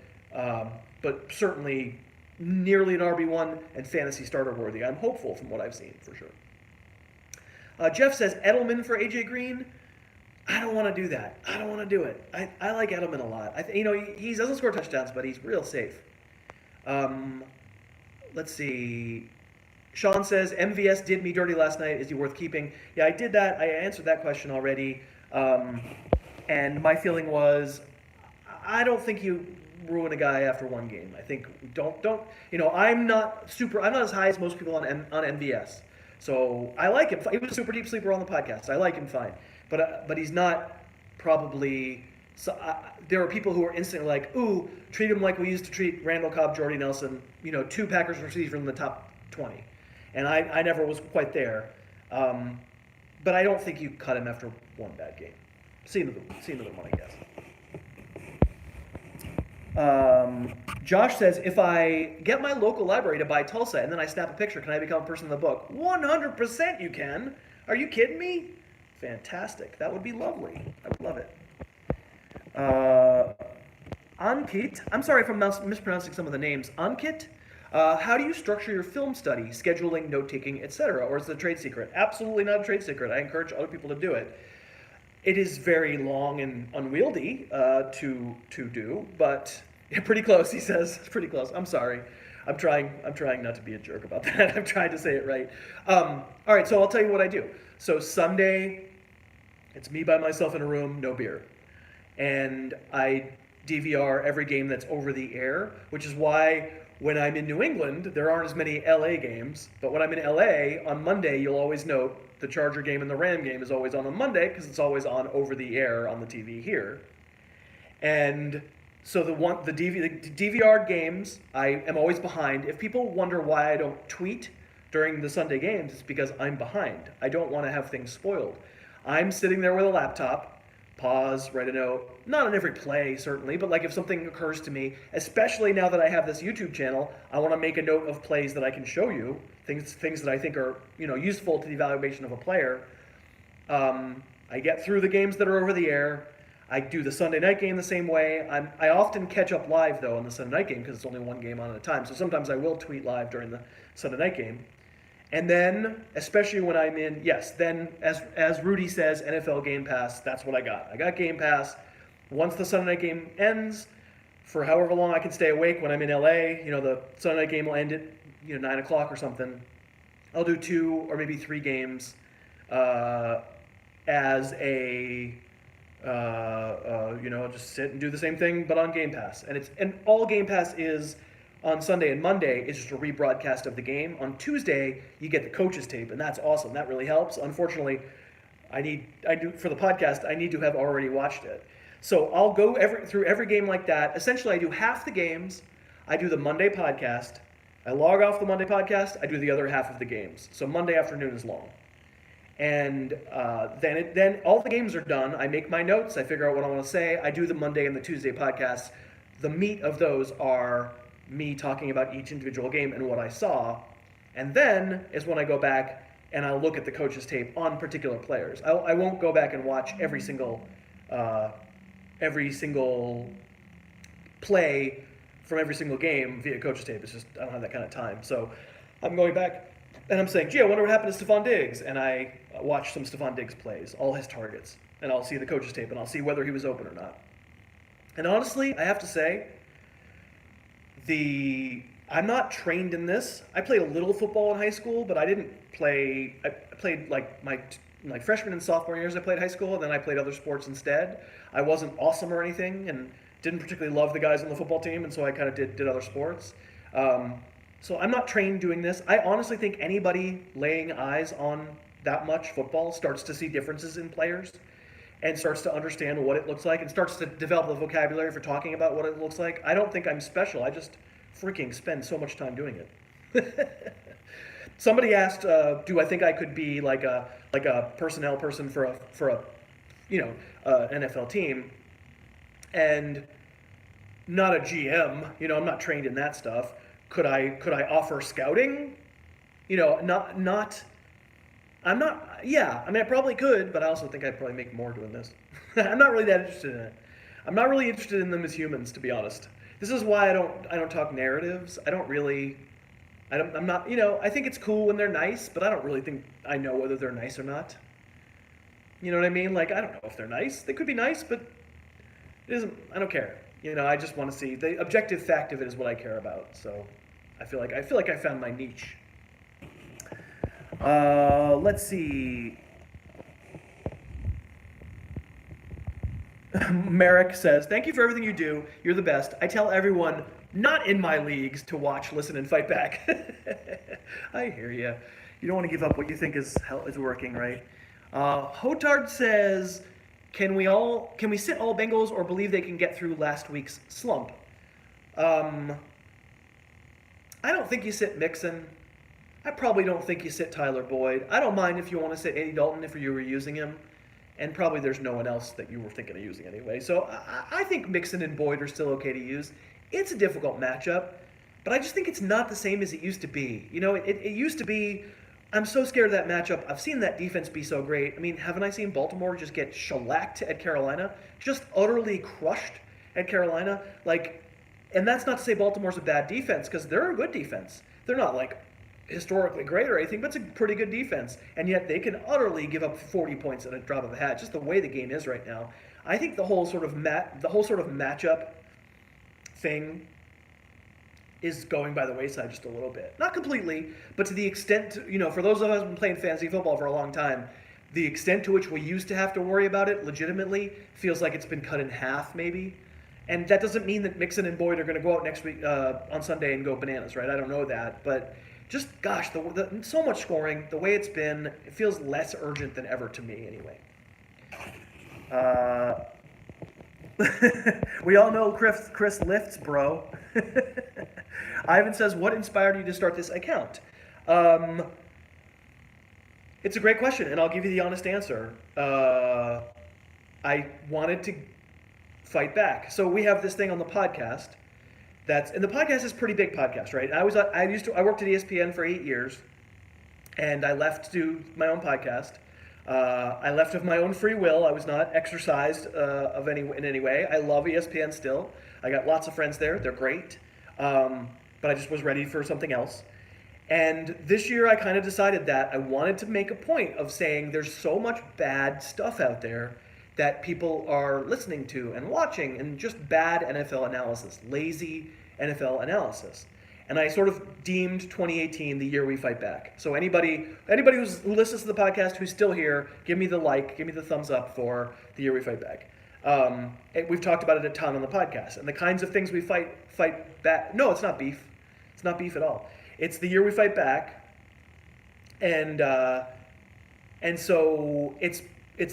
certainly nearly an RB1 and fantasy starter worthy. I'm hopeful from what I've seen, for sure. Jeff says, Edelman for AJ Green? I don't want to do that. I don't want to do it. I like Edelman a lot. He doesn't score touchdowns, but he's real safe. Let's see. Sean says, MVS did me dirty last night. Is he worth keeping? Yeah, I did that. I answered that question already. And my feeling was, I don't think you ruin a guy after one game. I think I'm not as high as most people on MVS. So I like him. He was a super deep sleeper on the podcast. I like him fine. But he's not probably... So there are people who are instantly like, ooh, treat him like we used to treat Randall Cobb, Jordy Nelson, 2 Packers receivers in the top 20. And I never was quite there. But I don't think you cut him after one bad game. See another one, I guess. Josh says, if I get my local library to buy Tulsa and then I snap a picture, can I become a person in the book? 100% you can. Are you kidding me? Fantastic. That would be lovely. I would love it. Ankit, I'm sorry if I'm mispronouncing some of the names. Ankit, how do you structure your film study, scheduling, note-taking, etc.? Or is it a trade secret? Absolutely not a trade secret. I encourage other people to do it. It is very long and unwieldy to do, but Yeah, pretty close, he says. Pretty close. I'm sorry. I'm trying not to be a jerk about that. I'm trying to say it right. All right, so I'll tell you what I do. So Sunday, it's me by myself in a room, no beer. And I DVR every game that's over the air, which is why when I'm in New England, there aren't as many LA games. But when I'm in LA, on Monday, you'll always note the Charger game and the Ram game is always on Monday because it's always on over the air on the TV here. And so the DVR games, I am always behind. If people wonder why I don't tweet during the Sunday games, it's because I'm behind. I don't want to have things spoiled. I'm sitting there with a laptop, pause, write a note. Not on every play, certainly, but like if something occurs to me, especially now that I have this YouTube channel, I want to make a note of plays that I can show you, things that I think are useful to the evaluation of a player. I get through the games that are over the air. I do the Sunday night game the same way. I often catch up live, though, on the Sunday night game because it's only one game on at a time. So sometimes I will tweet live during the Sunday night game. And then, especially when I'm in, then as Rudy says, NFL Game Pass, that's what I got. I got Game Pass. Once the Sunday night game ends, for however long I can stay awake when I'm in LA, the Sunday night game will end at 9 o'clock or something. I'll do 2 or maybe 3 games as a... just sit and do the same thing, but on Game Pass. And all Game Pass is on Sunday and Monday is just a rebroadcast of the game. On Tuesday, you get the coach's tape, and that's awesome. That really helps. Unfortunately, for the podcast, I need to have already watched it. So I'll go through every game like that. Essentially, I do half the games. I do the Monday podcast. I log off the Monday podcast. I do the other half of the games. So Monday afternoon is long. And then all the games are done. I make my notes. I figure out what I want to say. I do the Monday and the Tuesday podcasts. The meat of those are me talking about each individual game and what I saw. And then is when I go back and I'll look at the coach's tape on particular players. I won't go back and watch every single play from every single game via coach's tape. It's just, I don't have that kind of time. So I'm going back and I'm saying, gee, I wonder what happened to Stephon Diggs. And I watch some Stephon Diggs plays, all his targets. And I'll see the coach's tape and I'll see whether he was open or not. And honestly, I have to say, I'm not trained in this. I played a little football in high school, but I didn't play. I played like my freshman and sophomore years. I played high school, and then I played other sports instead. I wasn't awesome or anything, and didn't particularly love the guys on the football team, and so I kind of did other sports. So I'm not trained doing this. I honestly think anybody laying eyes on that much football starts to see differences in players, and starts to understand what it looks like, and starts to develop the vocabulary for talking about what it looks like. I don't think I'm special. I just freaking spend so much time doing it. Somebody asked, do I think I could be like a personnel person for a NFL team, and not a GM. I'm not trained in that stuff. Could I offer scouting? I'm not, yeah, I mean, I probably could, but I also think I'd probably make more doing this. I'm not really that interested in it. I'm not really interested in them as humans, to be honest. This is why I don't talk narratives. I'm not, I think it's cool when they're nice, but I don't really think I know whether they're nice or not. You know what I mean? Like, I don't know if they're nice. They could be nice, but I don't care. I just want to see, the objective fact of it is what I care about. So I feel like I found my niche. Let's see. Merrick says, thank you for everything you do. You're the best. I tell everyone not in my leagues to watch, listen, and fight back. I hear you. You don't want to give up what you think is working, right? Hotard says, can we sit all Bengals or believe they can get through last week's slump? I don't think you sit Mixon. I probably don't think you sit Tyler Boyd. I don't mind if you want to sit Andy Dalton if you were using him. And probably there's no one else that you were thinking of using anyway. So I think Mixon and Boyd are still okay to use. It's a difficult matchup, but I just think it's not the same as it used to be. It used to be, I'm so scared of that matchup. I've seen that defense be so great. I mean, haven't I seen Baltimore just get shellacked at Carolina? Just utterly crushed at Carolina? And that's not to say Baltimore's a bad defense, because they're a good defense. They're not historically great or anything, but it's a pretty good defense. And yet they can utterly give up 40 points at a drop of a hat, just the way the game is right now. I think the whole sort of matchup thing is going by the wayside just a little bit. Not completely, but to the extent, for those of us who've been playing fantasy football for a long time, the extent to which we used to have to worry about it legitimately feels like it's been cut in half, maybe. And that doesn't mean that Mixon and Boyd are going to go out next week on Sunday and go bananas, right? I don't know that, but just gosh, so much scoring. The way it's been, it feels less urgent than ever to me, anyway. We all know Chris lifts, bro. Ivan says, "What inspired you to start this account?" It's a great question, and I'll give you the honest answer. I wanted to fight back. So we have this thing on the podcast and the podcast is a pretty big podcast, right? I worked at ESPN for 8 years, and I left to do my own podcast. I left of my own free will. I was not exercised in any way. I love ESPN still. I got lots of friends there. They're great. But I just was ready for something else. And this year I kind of decided that I wanted to make a point of saying there's so much bad stuff out there that people are listening to and watching, and just bad NFL analysis, lazy NFL analysis. And I sort of deemed 2018 the year we fight back. So anybody who listens to the podcast who's still here, give me the thumbs up for the year we fight back. We've talked about it a ton on the podcast, and the kinds of things we fight back. No, it's not beef. It's not beef at all. It's the year we fight back, and so it's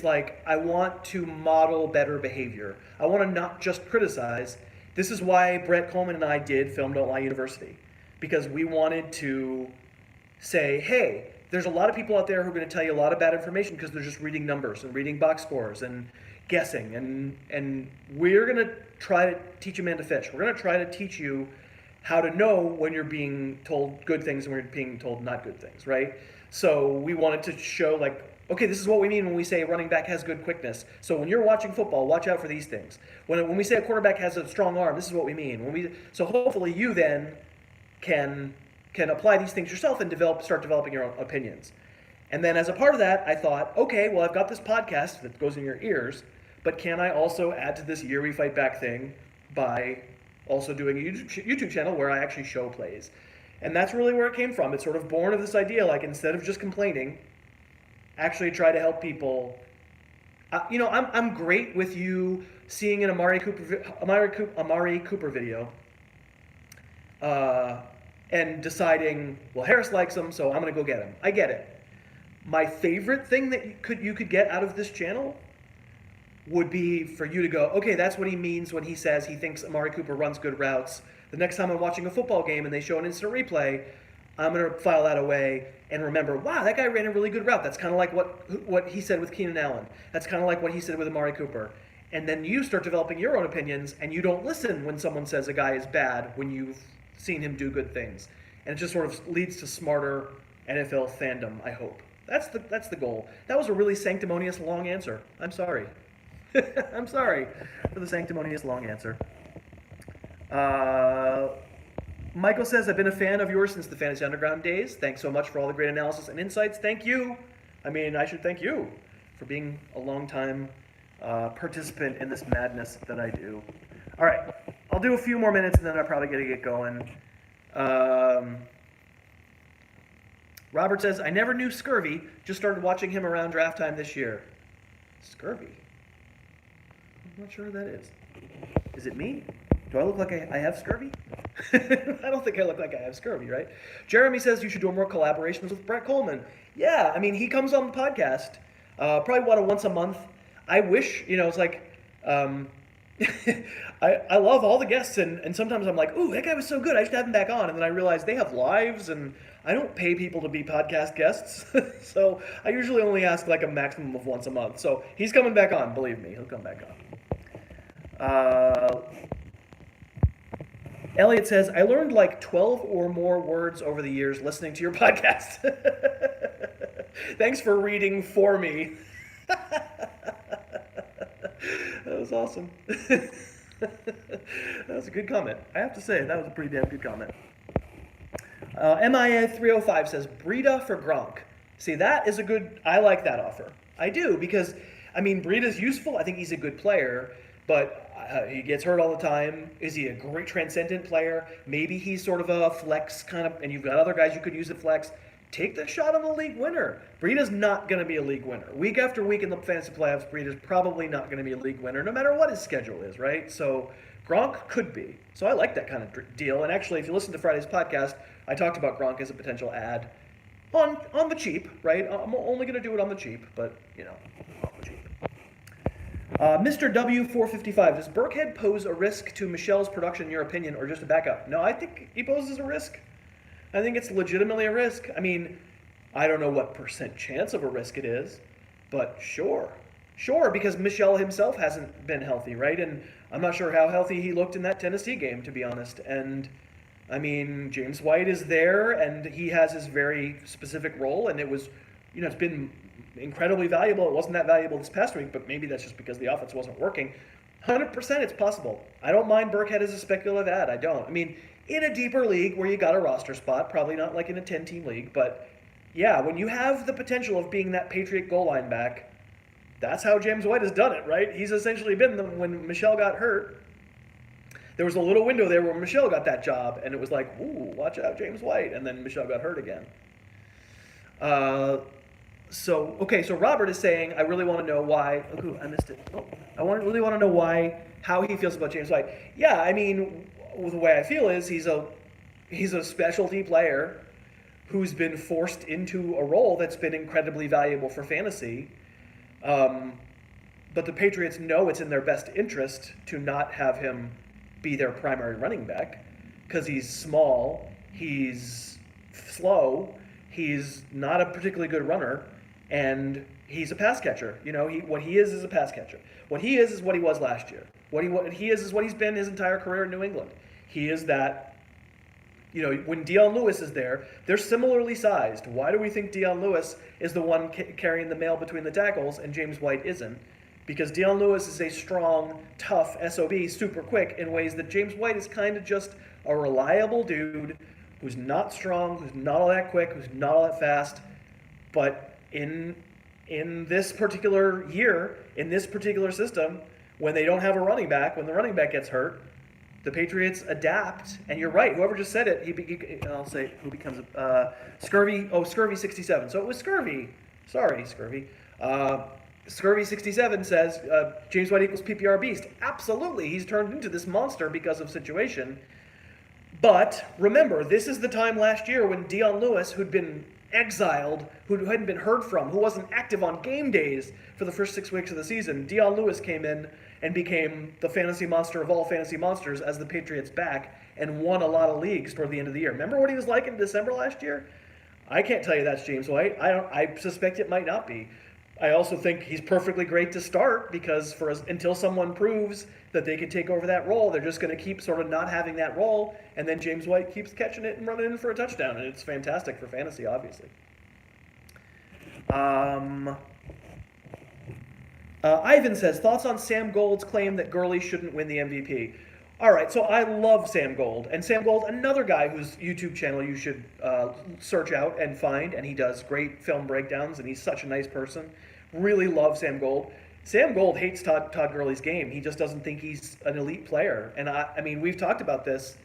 like I want to model better behavior. I want to not just criticize. This is why Brett Coleman and I did Film Don't Lie University, because we wanted to say, hey, there's a lot of people out there who are going to tell you a lot of bad information because they're just reading numbers and reading box scores and guessing, and we're going to try to teach a man to fish. We're going to try to teach you how to know when you're being told good things and when you're being told not good things, right? So we wanted to show, like, okay, this is what we mean when we say a running back has good quickness. So when you're watching football, watch out for these things. When we say a quarterback has a strong arm, this is what we mean. So hopefully you then can apply these things yourself and start developing your own opinions. And then as a part of that, I thought, okay, well, I've got this podcast that goes in your ears, but can I also add to this Year We Fight Back thing by also doing a YouTube channel where I actually show plays? And that's really where it came from. It's sort of born of this idea, like, instead of just complaining, actually try to help people. I'm great with you seeing an Amari Cooper video and deciding, well, Harris likes him, so I'm going to go get him. I get it. My favorite thing that you could get out of this channel would be for you to go, okay, that's what he means when he says he thinks Amari Cooper runs good routes. The next time I'm watching a football game and they show an instant replay, I'm going to file that away and remember, wow, that guy ran a really good route. That's kind of like what he said with Keenan Allen. That's kind of like what he said with Amari Cooper. And then you start developing your own opinions, and you don't listen when someone says a guy is bad when you've seen him do good things. And it just sort of leads to smarter NFL fandom, I hope. That's the goal. That was a really sanctimonious long answer. I'm sorry. I'm sorry for the sanctimonious long answer. Michael says, I've been a fan of yours since the Fantasy Underground days. Thanks so much for all the great analysis and insights. Thank you. I mean, I should thank you for being a long-time participant in this madness that I do. All right, I'll do a few more minutes and then I'm probably going to get going. Robert says, I never knew Scurvy, just started watching him around draft time this year. Scurvy? I'm not sure who that is. Is it me? Do I look like I have scurvy? I don't think I look like I have scurvy, right? Jeremy says you should do more collaborations with Brett Coleman. Yeah, I mean, he comes on the podcast probably once a month. I wish, it's like, I love all the guests, and sometimes I'm like, ooh, that guy was so good, I should have him back on. And then I realize they have lives, and I don't pay people to be podcast guests. So I usually only ask like a maximum of once a month. So he's coming back on, believe me, he'll come back on. Elliot says, I learned like 12 or more words over the years listening to your podcast. Thanks for reading for me. That was awesome. That was a good comment. I have to say, that was a pretty damn good comment. MIA305 says, Breida for Gronk. See, that is I like that offer. I do, because, I mean, Breida's useful. I think he's a good player. But He gets hurt all the time. Is he a great transcendent player? Maybe he's sort of a flex kind of, and you've got other guys you could use at flex. Take the shot on the league winner. Breida's not going to be a league winner. Week after week in the fantasy playoffs, Breida's probably not going to be a league winner, no matter what his schedule is, right? So Gronk could be. So I like that kind of deal. And actually, if you listen to Friday's podcast, I talked about Gronk as a potential ad on the cheap, right? I'm only going to do it on the cheap, but, on the cheap. Mr. W455, does Burkhead pose a risk to Michel's production in your opinion, or just a backup? No, I think he poses a risk. I think it's legitimately a risk. I mean, I don't know what percent chance of a risk it is, but sure. Sure, because Michel himself hasn't been healthy, right? And I'm not sure how healthy he looked in that Tennessee game, to be honest. And, I mean, James White is there, and he has his very specific role, and it was, it's been incredibly valuable. It wasn't that valuable this past week, but maybe that's just because the offense wasn't working. 100% it's possible. I don't mind Burkhead as a speculative ad. I don't. I mean, in a deeper league where you got a roster spot, probably not like in a 10-team league, but yeah, when you have the potential of being that Patriot goal line back, that's how James White has done it, right? He's essentially been when Michel got hurt. There was a little window there where Michel got that job, and it was like, ooh, watch out, James White, and then Michel got hurt again. So Robert is saying, I really want to know why. Oh, I missed it. Really want to know how he feels about James White. Yeah, I mean, the way I feel is he's a specialty player who's been forced into a role that's been incredibly valuable for fantasy. But the Patriots know it's in their best interest to not have him be their primary running back because he's small, he's slow, he's not a particularly good runner, and he's a pass catcher. What he is a pass catcher. What he is what he was last year. What he is what he's been his entire career in New England. He is that, when Dion Lewis is there, they're similarly sized. Why do we think Dion Lewis is the one carrying the mail between the tackles and James White isn't? Because Dion Lewis is a strong, tough SOB, super quick, in ways that James White is kind of just a reliable dude who's not strong, who's not all that quick, who's not all that fast. But in this particular year, in this particular system, when they don't have a running back, when the running back gets hurt, the Patriots adapt. And you're right, whoever just said it, I'll say who becomes Scurvy. Oh, Scurvy 67. So it was Scurvy. Sorry, Scurvy. Scurvy 67 says James White equals PPR beast. Absolutely, he's turned into this monster because of situation. But remember, this is the time last year when Dion Lewis, who'd been exiled, who hadn't been heard from, who wasn't active on game days for the first 6 weeks of the season, Dion Lewis came in and became the fantasy monster of all fantasy monsters as the Patriots back and won a lot of leagues toward the end of the year. Remember what he was like in December last year? I can't tell you that's James White. I suspect it might not be. I also think he's perfectly great to start because until someone proves that they can take over that role, they're just going to keep sort of not having that role, and then James White keeps catching it and running in for a touchdown, and it's fantastic for fantasy, obviously. Ivan says, thoughts on Sam Gold's claim that Gurley shouldn't win the MVP? All right, so I love Sam Gold. And Sam Gold, another guy whose YouTube channel you should search out and find, and he does great film breakdowns, and he's such a nice person. Really love Sam Gold. Sam Gold hates Todd Gurley's game. He just doesn't think he's an elite player. And I mean, we've talked about this,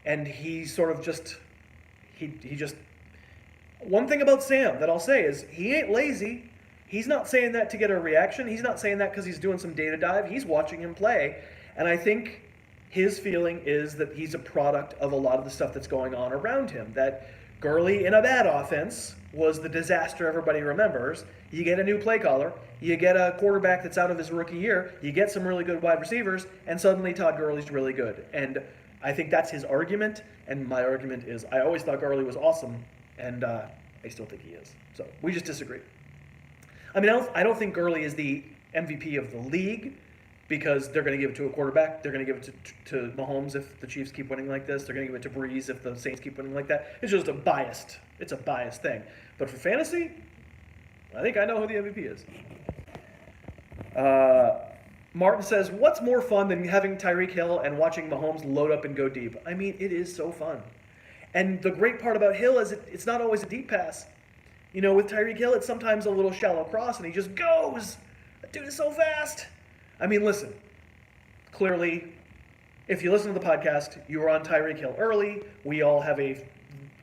and he sort of just, he just, one thing about Sam that I'll say is he ain't lazy. He's not saying that to get a reaction. He's not saying that because he's doing some data dive. He's watching him play. And I think his feeling is that he's a product of a lot of the stuff that's going on around him. That Gurley in a bad offense was the disaster everybody remembers. You get a new play caller, you get a quarterback that's out of his rookie year, you get some really good wide receivers, and suddenly Todd Gurley's really good. And I think that's his argument, and my argument is I always thought Gurley was awesome, and I still think he is. So we just disagree. I mean, I don't think Gurley is the MVP of the league, because they're going to give it to a quarterback. They're going to give it to Mahomes if the Chiefs keep winning like this. They're going to give it to Breeze if the Saints keep winning like that. It's just a biased thing. But for fantasy, I think I know who the MVP is. Martin says, what's more fun than having Tyreek Hill and watching Mahomes load up and go deep? I mean, it is so fun. And the great part about Hill is it's not always a deep pass. With Tyreek Hill, it's sometimes a little shallow cross, and he just goes. That dude is so fast. I mean, listen, clearly, if you listen to the podcast, you were on Tyreek Hill early. We all have a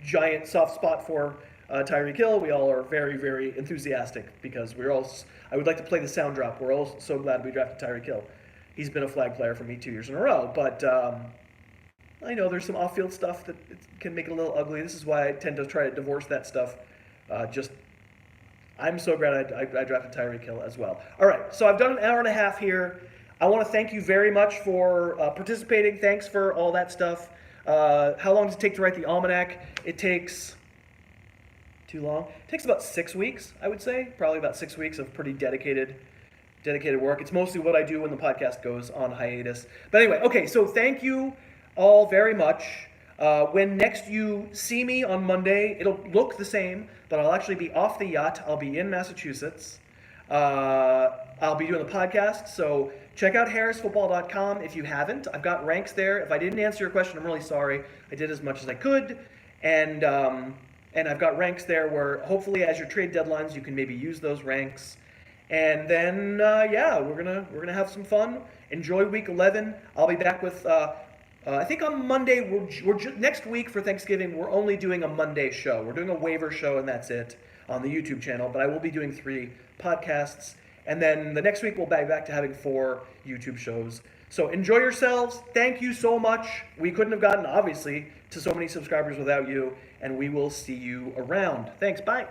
giant soft spot for Tyreek Hill. We all are very, very enthusiastic because we're all. I would like to play the sound drop. We're all so glad we drafted Tyreek Hill. He's been a flag player for me 2 years in a row, but I know there's some off-field stuff that can make it a little ugly. This is why I tend to try to divorce that stuff. I'm so glad I drafted Tyreek Hill as well. All right, so I've done an hour and a half here. I want to thank you very much for participating. Thanks for all that stuff. How long does it take to write the almanac? It takes too long. It takes about 6 weeks, I would say. Probably about 6 weeks of pretty dedicated work. It's mostly what I do when the podcast goes on hiatus. But anyway, okay, so thank you all very much. When next you see me on Monday, it'll look the same, but I'll actually be off the yacht. I'll be in Massachusetts. I'll be doing the podcast, so check out harrisfootball.com if you haven't. I've got ranks there. If I didn't answer your question, I'm really sorry. I did as much as I could, and I've got ranks there where hopefully as your trade deadlines, you can maybe use those ranks. And then, we're gonna have some fun. Enjoy week 11. I'll be back with. I think on Monday, next week for Thanksgiving, we're only doing a Monday show. We're doing a waiver show, and that's it on the YouTube channel. But I will be doing 3 podcasts. And then the next week, we'll be back to having 4 YouTube shows. So enjoy yourselves. Thank you so much. We couldn't have gotten, obviously, to so many subscribers without you. And we will see you around. Thanks. Bye.